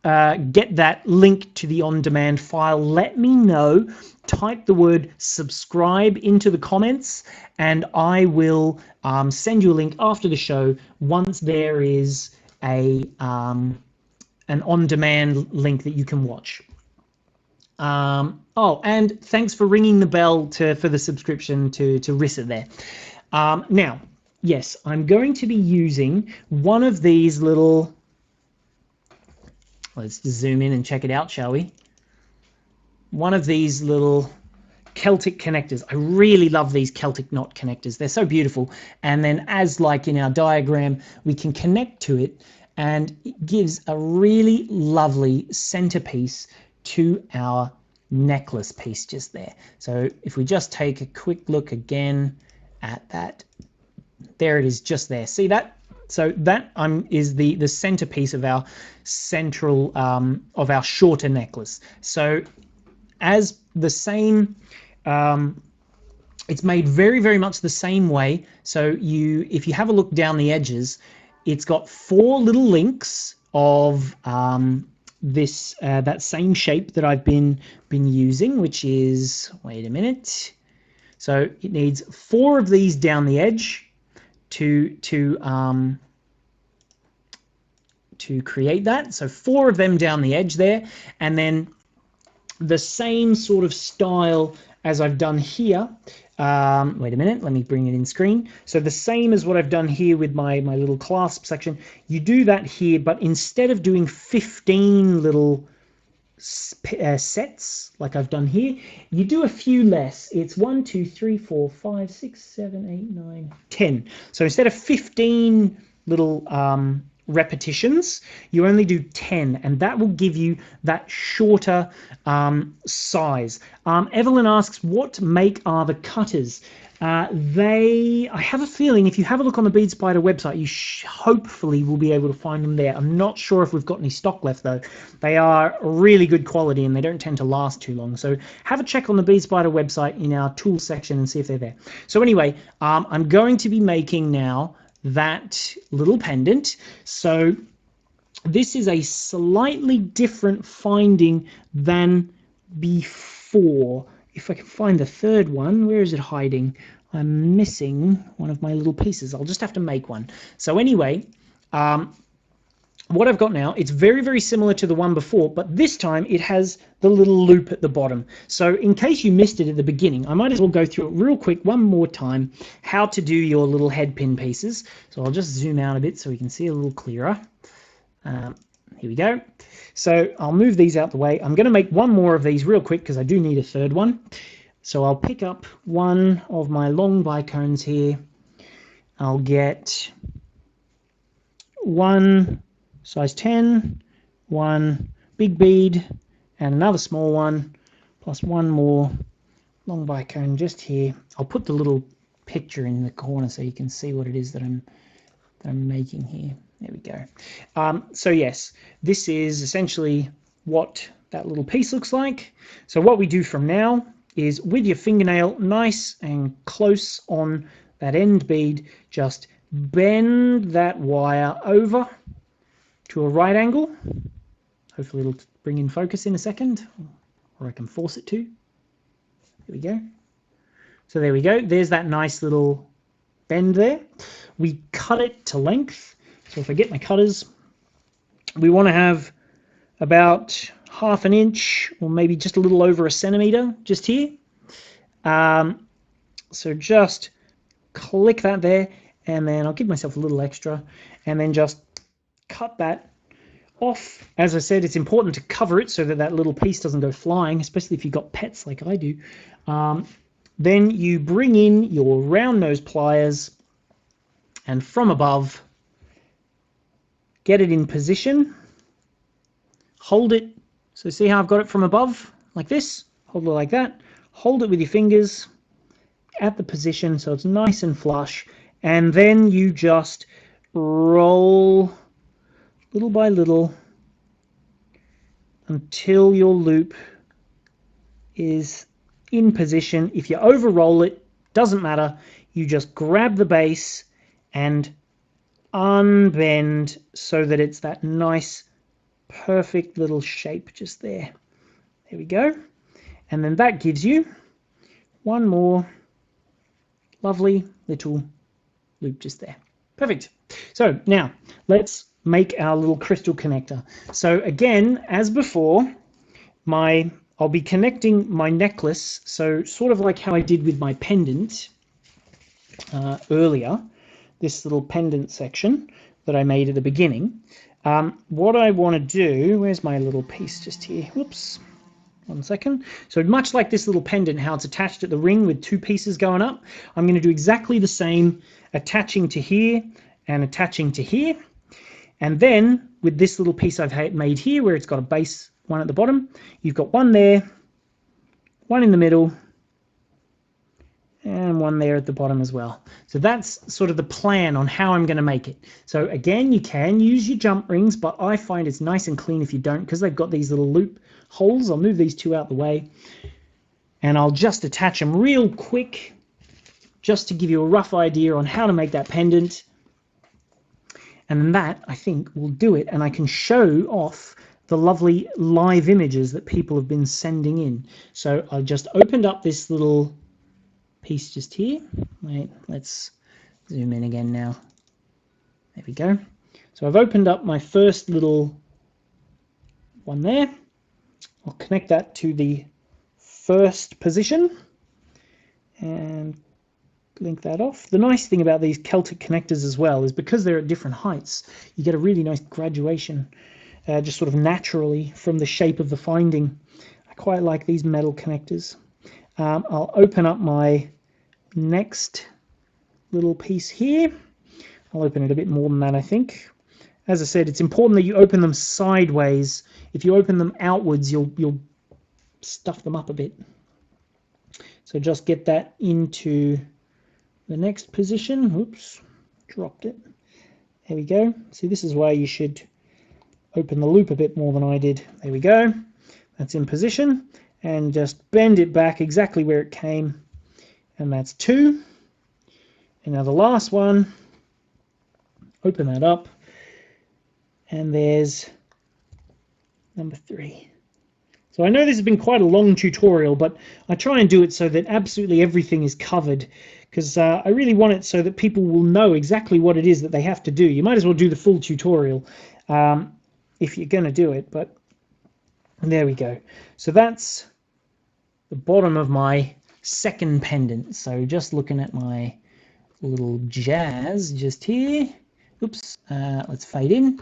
get that link to the on-demand file, let me know. Type the word subscribe into the comments and I will send you a link after the show once there is an on-demand link that you can watch. Oh, and thanks for ringing the bell for the subscription to Rissa there. Now, yes, I'm going to be using one of these little, let's zoom in and check it out, shall we? One of these little Celtic connectors. I really love these Celtic knot connectors. They're so beautiful. And then as like in our diagram, we can connect to it and it gives a really lovely centerpiece to our necklace piece just there. So if we just take a quick look again at that, there it is just there. See that? So that is the centerpiece of our central, of our shorter necklace. So as the same, it's made very, very much the same way. So if you have a look down the edges, it's got 4 little links of that same shape that I've been using, which is, wait a minute. So it needs 4 of these down the edge to create that. So 4 of them down the edge there, and then the same sort of style as I've done here. Wait a minute, let me bring it in screen. So the same as what I've done here with my little clasp section, you do that here, but instead of doing 15 little sets like I've done here, you do a few less. It's 1, 2, 3, 4, 5, 6, 7, 8, 9, 10. So instead of 15 little repetitions, you only do 10, and that will give you that shorter size. Evelyn asks, what make are the cutters? I have a feeling if you have a look on the Bead Spider website, you hopefully will be able to find them there. I'm not sure if we've got any stock left though. They are really good quality and they don't tend to last too long. So have a check on the Bead Spider website in our tools section and see if they're there. So anyway, I'm going to be making now that little pendant. So this is a slightly different finding than before. If I can find the third one, where is it hiding? I'm missing one of my little pieces. I'll just have to make one. So anyway, what I've got now, it's very, very similar to the one before, but this time it has the little loop at the bottom. So in case you missed it at the beginning, I might as well go through it real quick one more time, how to do your little head pin pieces. So I'll just zoom out a bit so we can see a little clearer. Here we go. So I'll move these out the way. I'm going to make one more of these real quick because I do need a third one. So I'll pick up one of my long bicones here. I'll get one size 10, one big bead, and another small one, plus one more long bicone just here. I'll put the little picture in the corner so you can see what it is that I'm making here. There we go. So yes, this is essentially what that little piece looks like. So what we do from now is with your fingernail nice and close on that end bead, just bend that wire over to a right angle. Hopefully it'll bring in focus in a second, or I can force it to. There we go. So there we go. There's that nice little bend there. We cut it to length. So if I get my cutters, we want to have about ½ an inch or maybe just a little over a centimeter just here. So just click that there, and then I'll give myself a little extra, and then just cut that off. As I said, it's important to cover it so that that little piece doesn't go flying, especially if you've got pets like I do. Then you bring in your round nose pliers, and from above, get it in position, hold it. So see how I've got it from above, like this, hold it like that, hold it with your fingers at the position so it's nice and flush, and then you just roll little by little until your loop is in position. If you over roll it, doesn't matter, you just grab the base and unbend so that it's that nice perfect little shape just there. There we go. And then that gives you one more lovely little loop just there. Perfect. So now let's make our little crystal connector. So again, as before, I'll be connecting my necklace, so sort of like how I did with my pendant earlier. this little pendant section that I made at the beginning. What I want to do, where's my little piece just here? Whoops, 1 second. So much like this little pendant, how it's attached at the ring with 2 pieces going up, I'm going to do exactly the same, attaching to here and attaching to here. And then with this little piece I've made here, where it's got a base one at the bottom, you've got one there, one in the middle, and one there at the bottom as well. So that's sort of the plan on how I'm going to make it. So again, you can use your jump rings, but I find it's nice and clean if you don't, because they've got these little loop holes. I'll move these 2 out the way, and I'll just attach them real quick, just to give you a rough idea on how to make that pendant. And that, I think, will do it, and I can show off the lovely live images that people have been sending in. So I just opened up this little piece just here. Wait, let's zoom in again now. There we go. So I've opened up my first little one there. I'll connect that to the first position and link that off. The nice thing about these Celtic connectors as well is because they're at different heights, you get a really nice graduation just sort of naturally from the shape of the finding. I quite like these metal connectors. I'll open up my next little piece here. I'll open it a bit more than that, I think. As I said, it's important that you open them sideways. If you open them outwards, you'll stuff them up a bit. So just get that into the next position. Oops, dropped it. There we go. See, this is why you should open the loop a bit more than I did. There we go. That's in position. And just bend it back exactly where it came. And that's 2. And now the last one. Open that up. And there's number 3. So I know this has been quite a long tutorial, but I try and do it so that absolutely everything is covered, because I really want it so that people will know exactly what it is that they have to do. You might as well do the full tutorial if you're going to do it, but there we go. So that's the bottom of my second pendant. So just looking at my little jazz just here. Oops, let's fade in.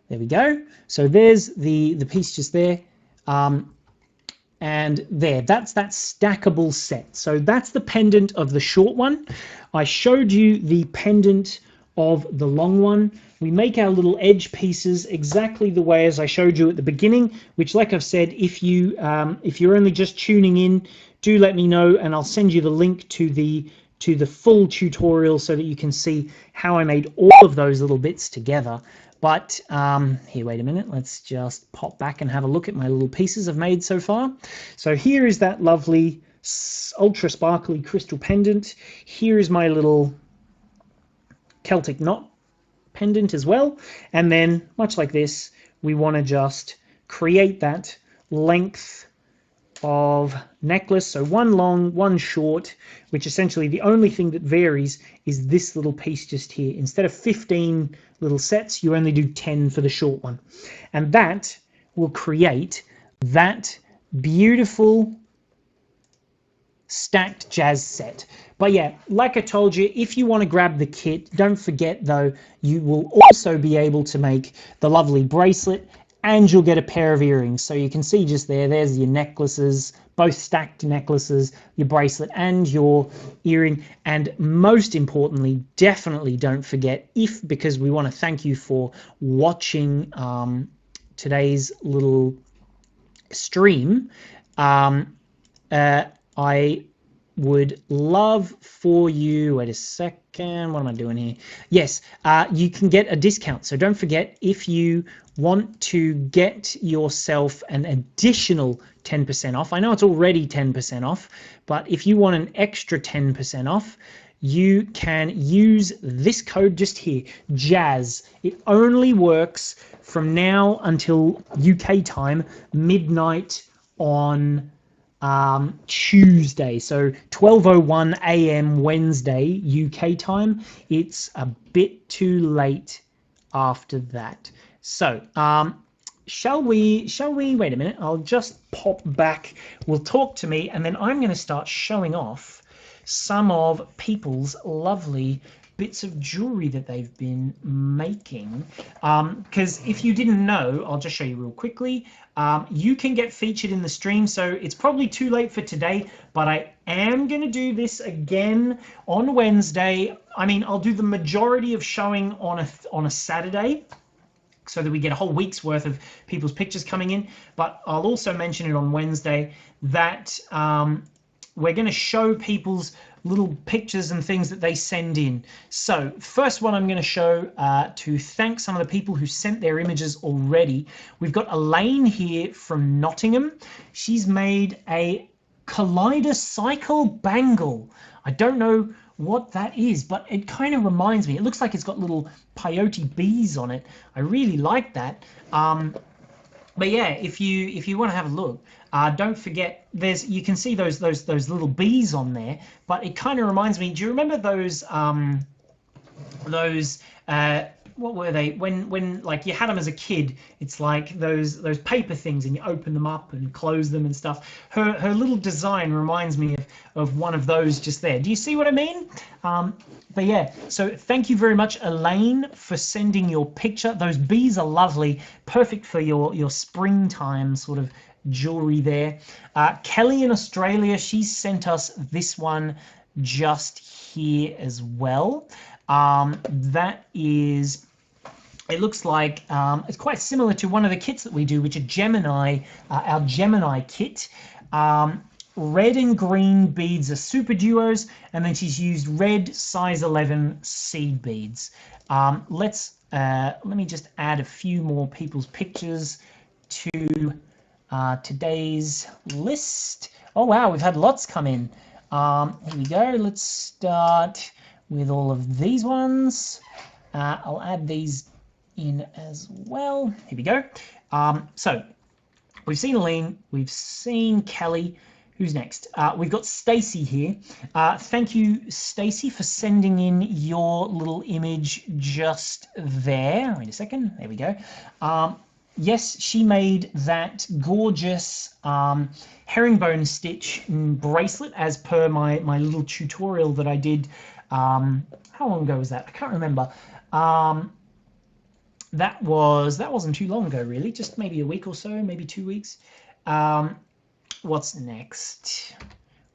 There we go. So there's the piece just there. And there, that's that stackable set. So that's the pendant of the short one. I showed you the pendant of the long one. We make our little edge pieces exactly the way as I showed you at the beginning, which, like I've said, if you're only just tuning in, do let me know, and I'll send you the link to the full tutorial so that you can see how I made all of those little bits together. But here, wait a minute, let's just pop back and have a look at my little pieces I've made so far. So here is that lovely ultra sparkly crystal pendant. Here is my little Celtic knot pendant as well. And then, much like this, we want to just create that length of necklace. So one long, one short, which essentially the only thing that varies is this little piece just here. Instead of 15 little sets, you only do 10 for the short one. And that will create that beautiful stacked jazz set. But yeah, like I told you, if you want to grab the kit, don't forget though, you will also be able to make the lovely bracelet, and you'll get a pair of earrings. So you can see just there's your necklaces, both stacked necklaces, your bracelet and your earring. And most importantly, definitely don't forget, because we want to thank you for watching today's little stream, I would love for you, wait a second, what am I doing here? Yes, you can get a discount. So don't forget, if you want to get yourself an additional 10% off, I know it's already 10% off, but if you want an extra 10% off, you can use this code just here, Jazz. It only works from now until UK time, midnight on Tuesday, so 12:01 a.m. Wednesday UK time. It's a bit too late after that. So shall we wait a minute, I'll just pop back, we'll talk to me, and then I'm going to start showing off some of people's lovely bits of jewelry that they've been making. Because if you didn't know, I'll just show you real quickly. You can get featured in the stream, so it's probably too late for today, but I am going to do this again on Wednesday. I mean, I'll do the majority of showing on a Saturday, so that we get a whole week's worth of people's pictures coming in. But I'll also mention it on Wednesday that we're going to show people's little pictures and things that they send in. So first one I'm going to show to thank some of the people who sent their images already. We've got Elaine here from Nottingham. She's made a kaleidocycle bangle. I don't know what that is, but it kind of reminds me. It looks like it's got little peyote bees on it. I really like that. But yeah, if you want to have a look, don't forget you can see those little bees on there. But it kind of reminds me. Do you remember those what were they when like you had them as a kid? It's like those paper things, and you open them up and close them and stuff. Her little design reminds me of one of those just there. Do you see what I mean? But yeah, so thank you very much, Elaine, for sending your picture. Those bees are lovely, perfect for your springtime sort of jewelry there. Kelly in Australia, she sent us this one just here as well. That is, it looks like it's quite similar to one of the kits that we do, which are Gemini, our Gemini kit. Red and green beads are super duos, and then she's used red size 11 seed beads. Let me just add a few more people's pictures to today's list. Oh wow, we've had lots come in. Here we go. Let's start with all of these ones. I'll add these in as well. Here we go. So we've seen Elaine, we've seen Kelly. Who's next? We've got Stacy here. Thank you, Stacy, for sending in your little image just there. Wait a second. There we go. Yes, she made that gorgeous herringbone stitch bracelet as per my little tutorial that I did. How long ago was that? I can't remember. That wasn't too long ago, really. Just maybe a week or so, maybe 2 weeks. What's next?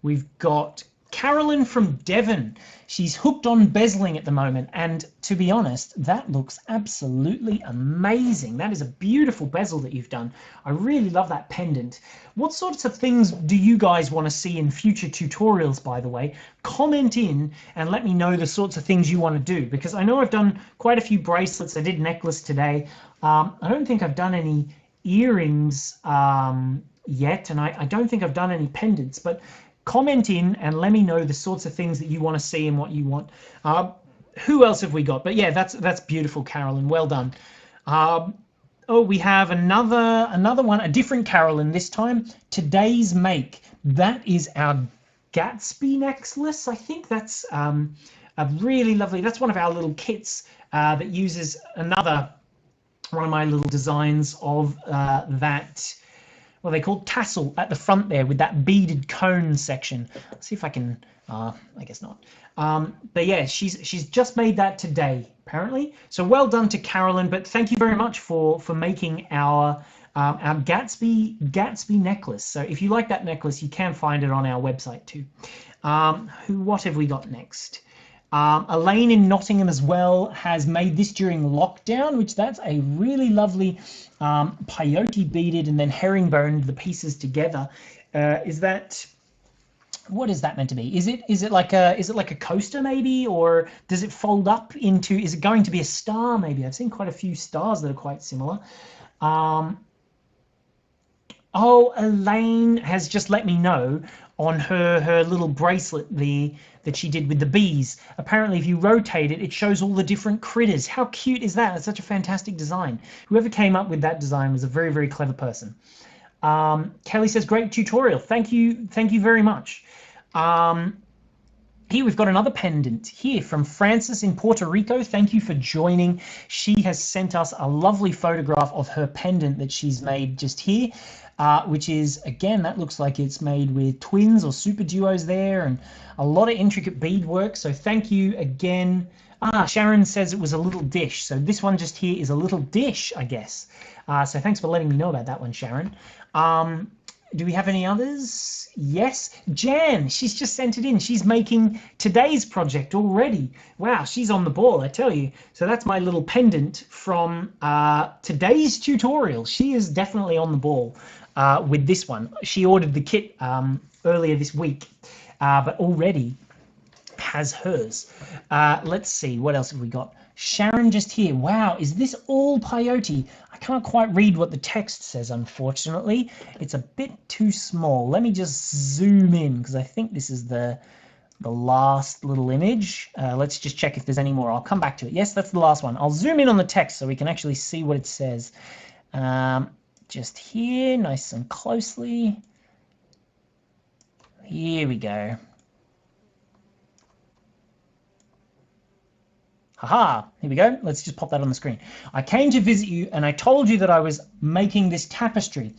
We've got Carolyn from Devon. She's hooked on bezeling at the moment, and to be honest, that looks absolutely amazing. That is a beautiful bezel that you've done. I really love that pendant. What sorts of things do you guys want to see in future tutorials, by the way? Comment in and let me know the sorts of things you want to do, because I know I've done quite a few bracelets. I did necklace today. I don't think I've done any earrings yet, and I don't think I've done any pendants, but comment in and let me know the sorts of things that you want to see and what you want. Who else have we got? But yeah, that's beautiful, Carolyn. Well done. Oh, we have another one, a different Carolyn this time. Today's make. That is our Gatsby necklace. I think that's a really lovely. That's one of our little kits that uses another one of my little designs of that. Well, they called tassel at the front there with that beaded cone section. Let's see if I can. I guess not. But yeah, she's just made that today, apparently. So well done to Carolyn. But thank you very much for making our Gatsby necklace. So if you like that necklace, you can find it on our website too. What have we got next? Elaine in Nottingham as well has made this during lockdown, which that's a really lovely peyote beaded and then herringbone the pieces together. What is that meant to be? Is it like a coaster maybe, or does it fold up into? Is it going to be a star maybe? I've seen quite a few stars that are quite similar. Oh, Elaine has just let me know on her little bracelet that she did with the bees. Apparently, if you rotate it, it shows all the different critters. How cute is that? It's such a fantastic design. Whoever came up with that design was a very, very clever person. Kelly says, great tutorial. Thank you very much. Here we've got another pendant here from Frances in Puerto Rico. Thank you for joining. She has sent us a lovely photograph of her pendant that she's made just here, which is, again, that looks like it's made with twins or super duos there and a lot of intricate beadwork. So thank you again, Sharon says it was a little dish. So this one just here is a little dish, I guess. So thanks for letting me know about that one, Sharon. Do we have any others? Yes, Jan, she's just sent it in. She's making today's project already. Wow, she's on the ball, I tell you. So that's my little pendant from today's tutorial. She is definitely on the ball with this one. She ordered the kit earlier this week, but already has hers. Let's see, what else have we got? Sharon just here. Wow, is this all peyote? I can't quite read what the text says, unfortunately. It's a bit too small. Let me just zoom in because I think this is the last little image. Let's just check if there's any more. I'll come back to it. Yes, that's the last one. I'll zoom in on the text so we can actually see what it says. Just here, nice and closely. Here we go. Haha, here we go. Let's just pop that on the screen. I came to visit you and I told you that I was making this tapestry.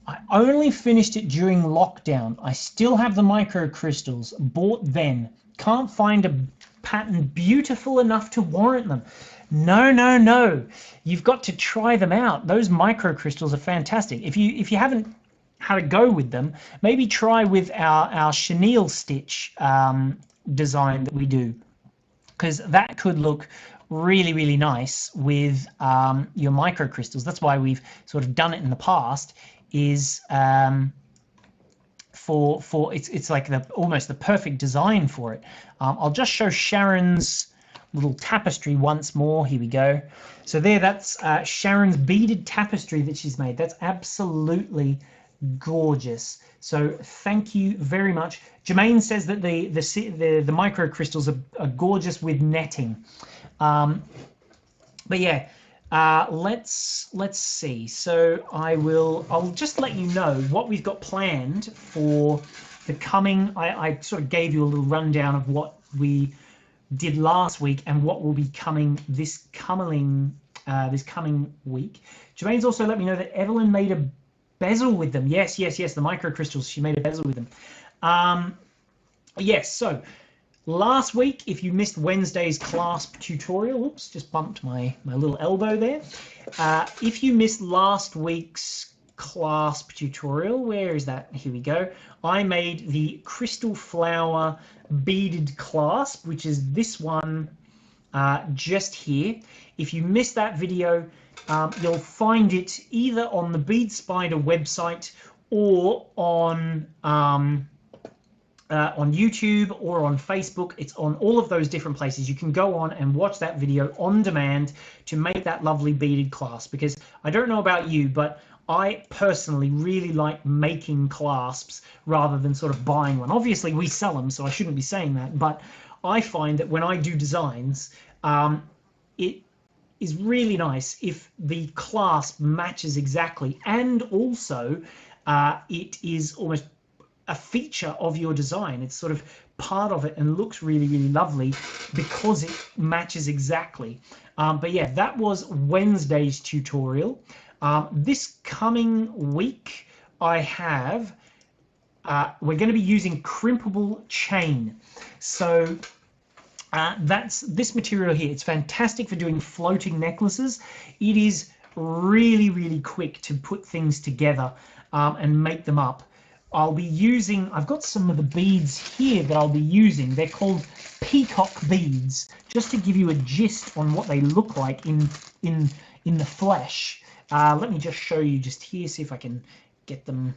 I only finished it during lockdown. I still have the micro crystals bought then. Can't find a pattern beautiful enough to warrant them. No, no, no. You've got to try them out. Those micro crystals are fantastic. If you haven't had a go with them, maybe try with our chenille stitch design that we do, because that could look really, really nice with your micro crystals. That's why we've sort of done it in the past, is for it's like almost the perfect design for it. I'll just show Sharon's little tapestry once more. Here we go. So that's Sharon's beaded tapestry that she's made. That's absolutely gorgeous. So thank you very much. Jermaine says that the micro crystals are gorgeous with netting. But yeah, let's see. So I'll just let you know what we've got planned for the coming. I sort of gave you a little rundown of what we did last week and what will be coming this coming week. Jermaine's also let me know that Evelyn made a bezel with them. Yes, the micro crystals, she made a bezel with them. Yes, so last week, if you missed Wednesday's clasp tutorial, oops, just bumped my little elbow there. If you missed last week's clasp tutorial, where is that? Here we go. I made the crystal flower beaded clasp, which is this one just here. If you missed that video, you'll find it either on the Bead Spider website or on YouTube or on Facebook. It's on all of those different places. You can go on and watch that video on demand to make that lovely beaded clasp, because I don't know about you, but I personally really like making clasps rather than sort of buying one. Obviously we sell them, so I shouldn't be saying that, but I find that when I do designs, it is really nice if the clasp matches exactly, and also it is almost a feature of your design. It's sort of part of it and looks really, really lovely because it matches exactly. But yeah, that was Wednesday's tutorial. This coming week I have we're going to be using crimpable chain. So that's this material here. It's fantastic for doing floating necklaces. It is really, really quick to put things together and make them up. I'll be using, I've got some of the beads here that I'll be using. They're called Peacock Beads, just to give you a gist on what they look like in the flesh. Let me just show you just here, see if I can get them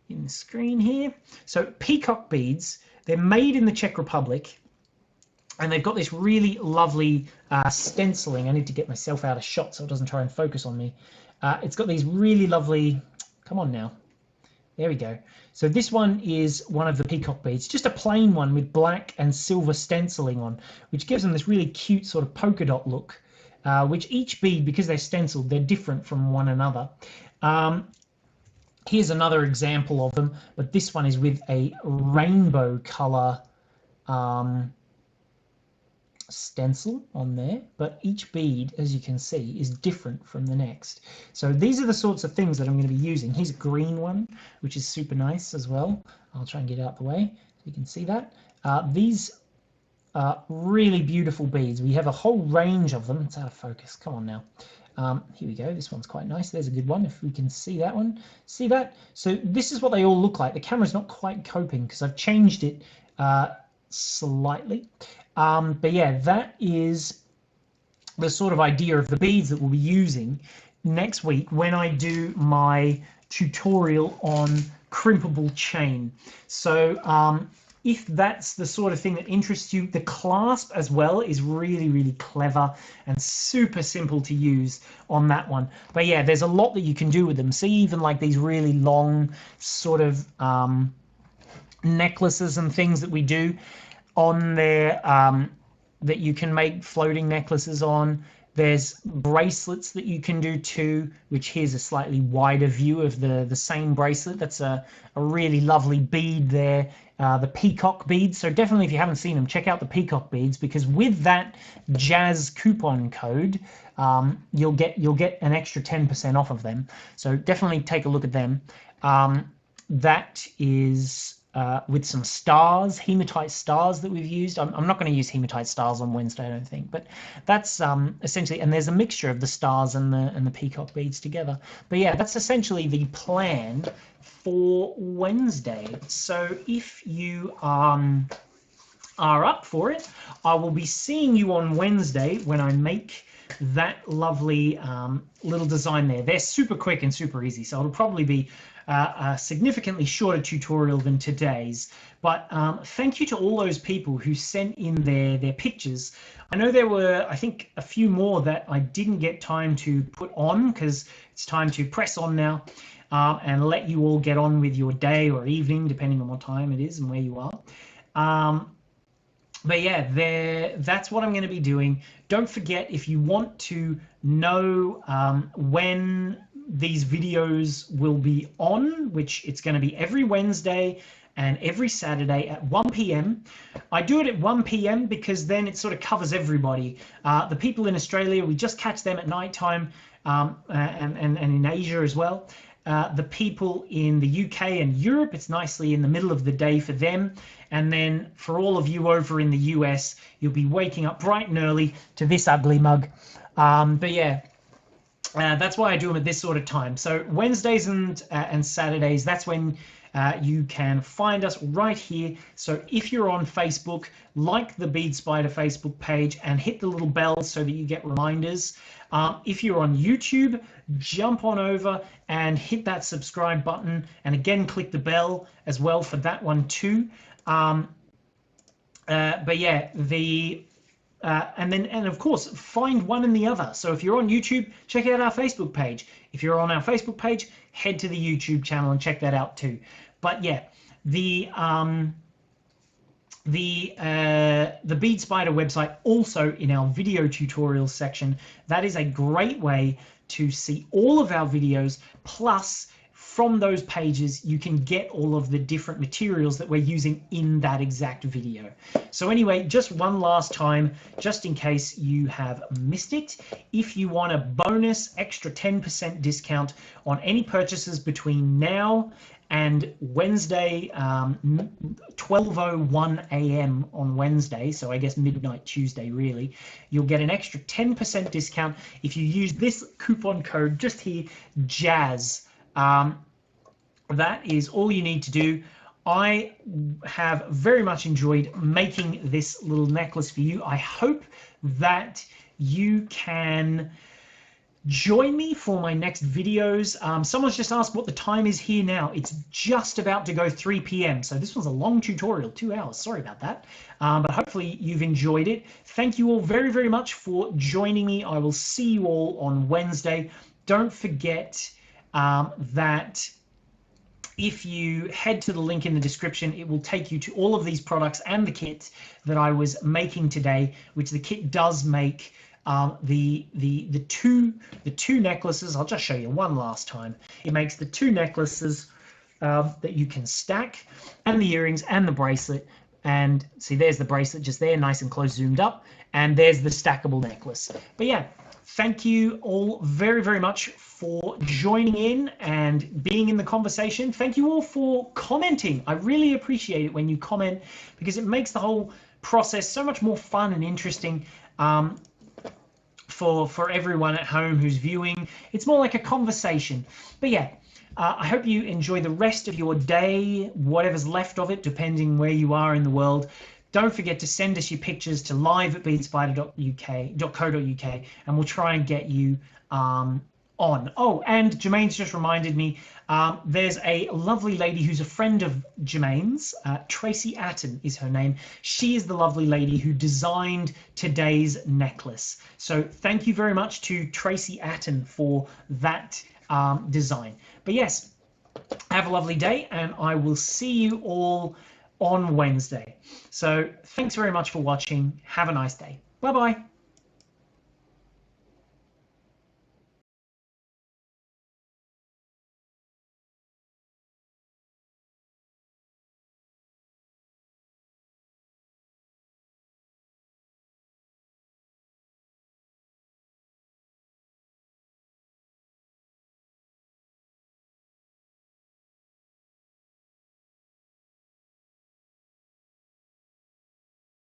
in the screen here. So Peacock Beads, they're made in the Czech Republic, and they've got this really lovely stenciling. I need to get myself out of shot so it doesn't try and focus on me. It's got these really lovely, come on now. There we go. So this one is one of the peacock beads, just a plain one with black and silver stenciling on, which gives them this really cute sort of polka dot look, which each bead, because they're stenciled, they're different from one another. Here's another example of them, but this one is with a rainbow color stencil on there, but each bead, as you can see, is different from the next. So these are the sorts of things that I'm going to be using. Here's a green one, which is super nice as well. I'll try and get it out the way so you can see that. These really beautiful beads. We have a whole range of them. It's out of focus. Come on now. Here we go. This one's quite nice. There's a good one. If we can see that one. See that? So this is what they all look like. The camera's not quite coping because I've changed it slightly. But yeah, that is the sort of idea of the beads that we'll be using next week when I do my tutorial on crimpable chain. So if that's the sort of thing that interests you, the clasp as well is really, really clever and super simple to use on that one. But yeah, there's a lot that you can do with them. See, even like these really long sort of necklaces and things that we do on there, that you can make floating necklaces on. There's bracelets that you can do too, which here's a slightly wider view of the same bracelet. That's a really lovely bead there, the Peacock Beads. So definitely, if you haven't seen them, check out the Peacock Beads, because with that Jazz coupon code, you'll get an extra 10% off of them. So definitely take a look at them. That is with some stars, hematite stars that we've used. I'm not going to use hematite stars on Wednesday, I don't think, but that's essentially, and there's a mixture of the stars and the peacock beads together. But yeah, that's essentially the plan for Wednesday. So if you are up for it, I will be seeing you on Wednesday when I make that lovely little design there. They're super quick and super easy, so it'll probably be a significantly shorter tutorial than today's. But thank you to all those people who sent in their pictures. I know there were, I think, a few more that I didn't get time to put on because it's time to press on now and let you all get on with your day or evening, depending on what time it is and where you are. But yeah, that's what I'm going to be doing. Don't forget, if you want to know when these videos will be on, which it's going to be every Wednesday and every Saturday at 1 p.m. I do it at 1 p.m. because then it sort of covers everybody. The people in Australia, we just catch them at nighttime, and in Asia as well. The people in the UK and Europe, it's nicely in the middle of the day for them. And then for all of you over in the US, you'll be waking up bright and early to this ugly mug. But yeah, that's why I do them at this sort of time. So Wednesdays and Saturdays, that's when you can find us right here. So if you're on Facebook, like the Bead Spider Facebook page and hit the little bell so that you get reminders. If you're on YouTube, jump on over and hit that subscribe button, and again click the bell as well for that one too. But yeah, and of course find one and the other. So if you're on YouTube, check out our Facebook page. If you're on our Facebook page, head to the YouTube channel and check that out too. But yeah, the Bead Spider website, also in our video tutorials section, that is a great way to see all of our videos. Plus, from those pages, you can get all of the different materials that we're using in that exact video. So anyway, just one last time, just in case you have missed it, if you want a bonus extra 10% discount on any purchases between now and Wednesday, 12:01 a.m. on Wednesday, so I guess midnight Tuesday really, you'll get an extra 10% discount if you use this coupon code just here, Jazz. That is all you need to do. I have very much enjoyed making this little necklace for you. I hope that you can join me for my next videos. Someone's just asked what the time is here now. It's just about to go 3 p.m. So this was a long tutorial, 2 hours. Sorry about that. But hopefully you've enjoyed it. Thank you all very, very much for joining me. I will see you all on Wednesday. Don't forget that if you head to the link in the description, it will take you to all of these products and the kit that I was making today, which the kit does make the two necklaces. I'll just show you one last time. It makes the two necklaces that you can stack, and the earrings and the bracelet. And see, there's the bracelet just there, nice and close, zoomed up, and there's the stackable necklace. But yeah, thank you all very, very much for joining in and being in the conversation. Thank you all for commenting. I really appreciate it when you comment, because it makes the whole process, so much more fun and interesting for everyone at home who's viewing. It's more like a conversation. But yeah, I hope you enjoy the rest of your day, whatever's left of it, depending where you are in the world. Don't forget to send us your pictures to live@beadspider.co.uk, and we'll try and get you on. Oh, and Jermaine's just reminded me, there's a lovely lady who's a friend of Jermaine's, Tracy Atten is her name. She is the lovely lady who designed today's necklace. So thank you very much to Tracy Atten for that design. But yes, have a lovely day, and I will see you all on Wednesday. So thanks very much for watching. Have a nice day. Bye bye.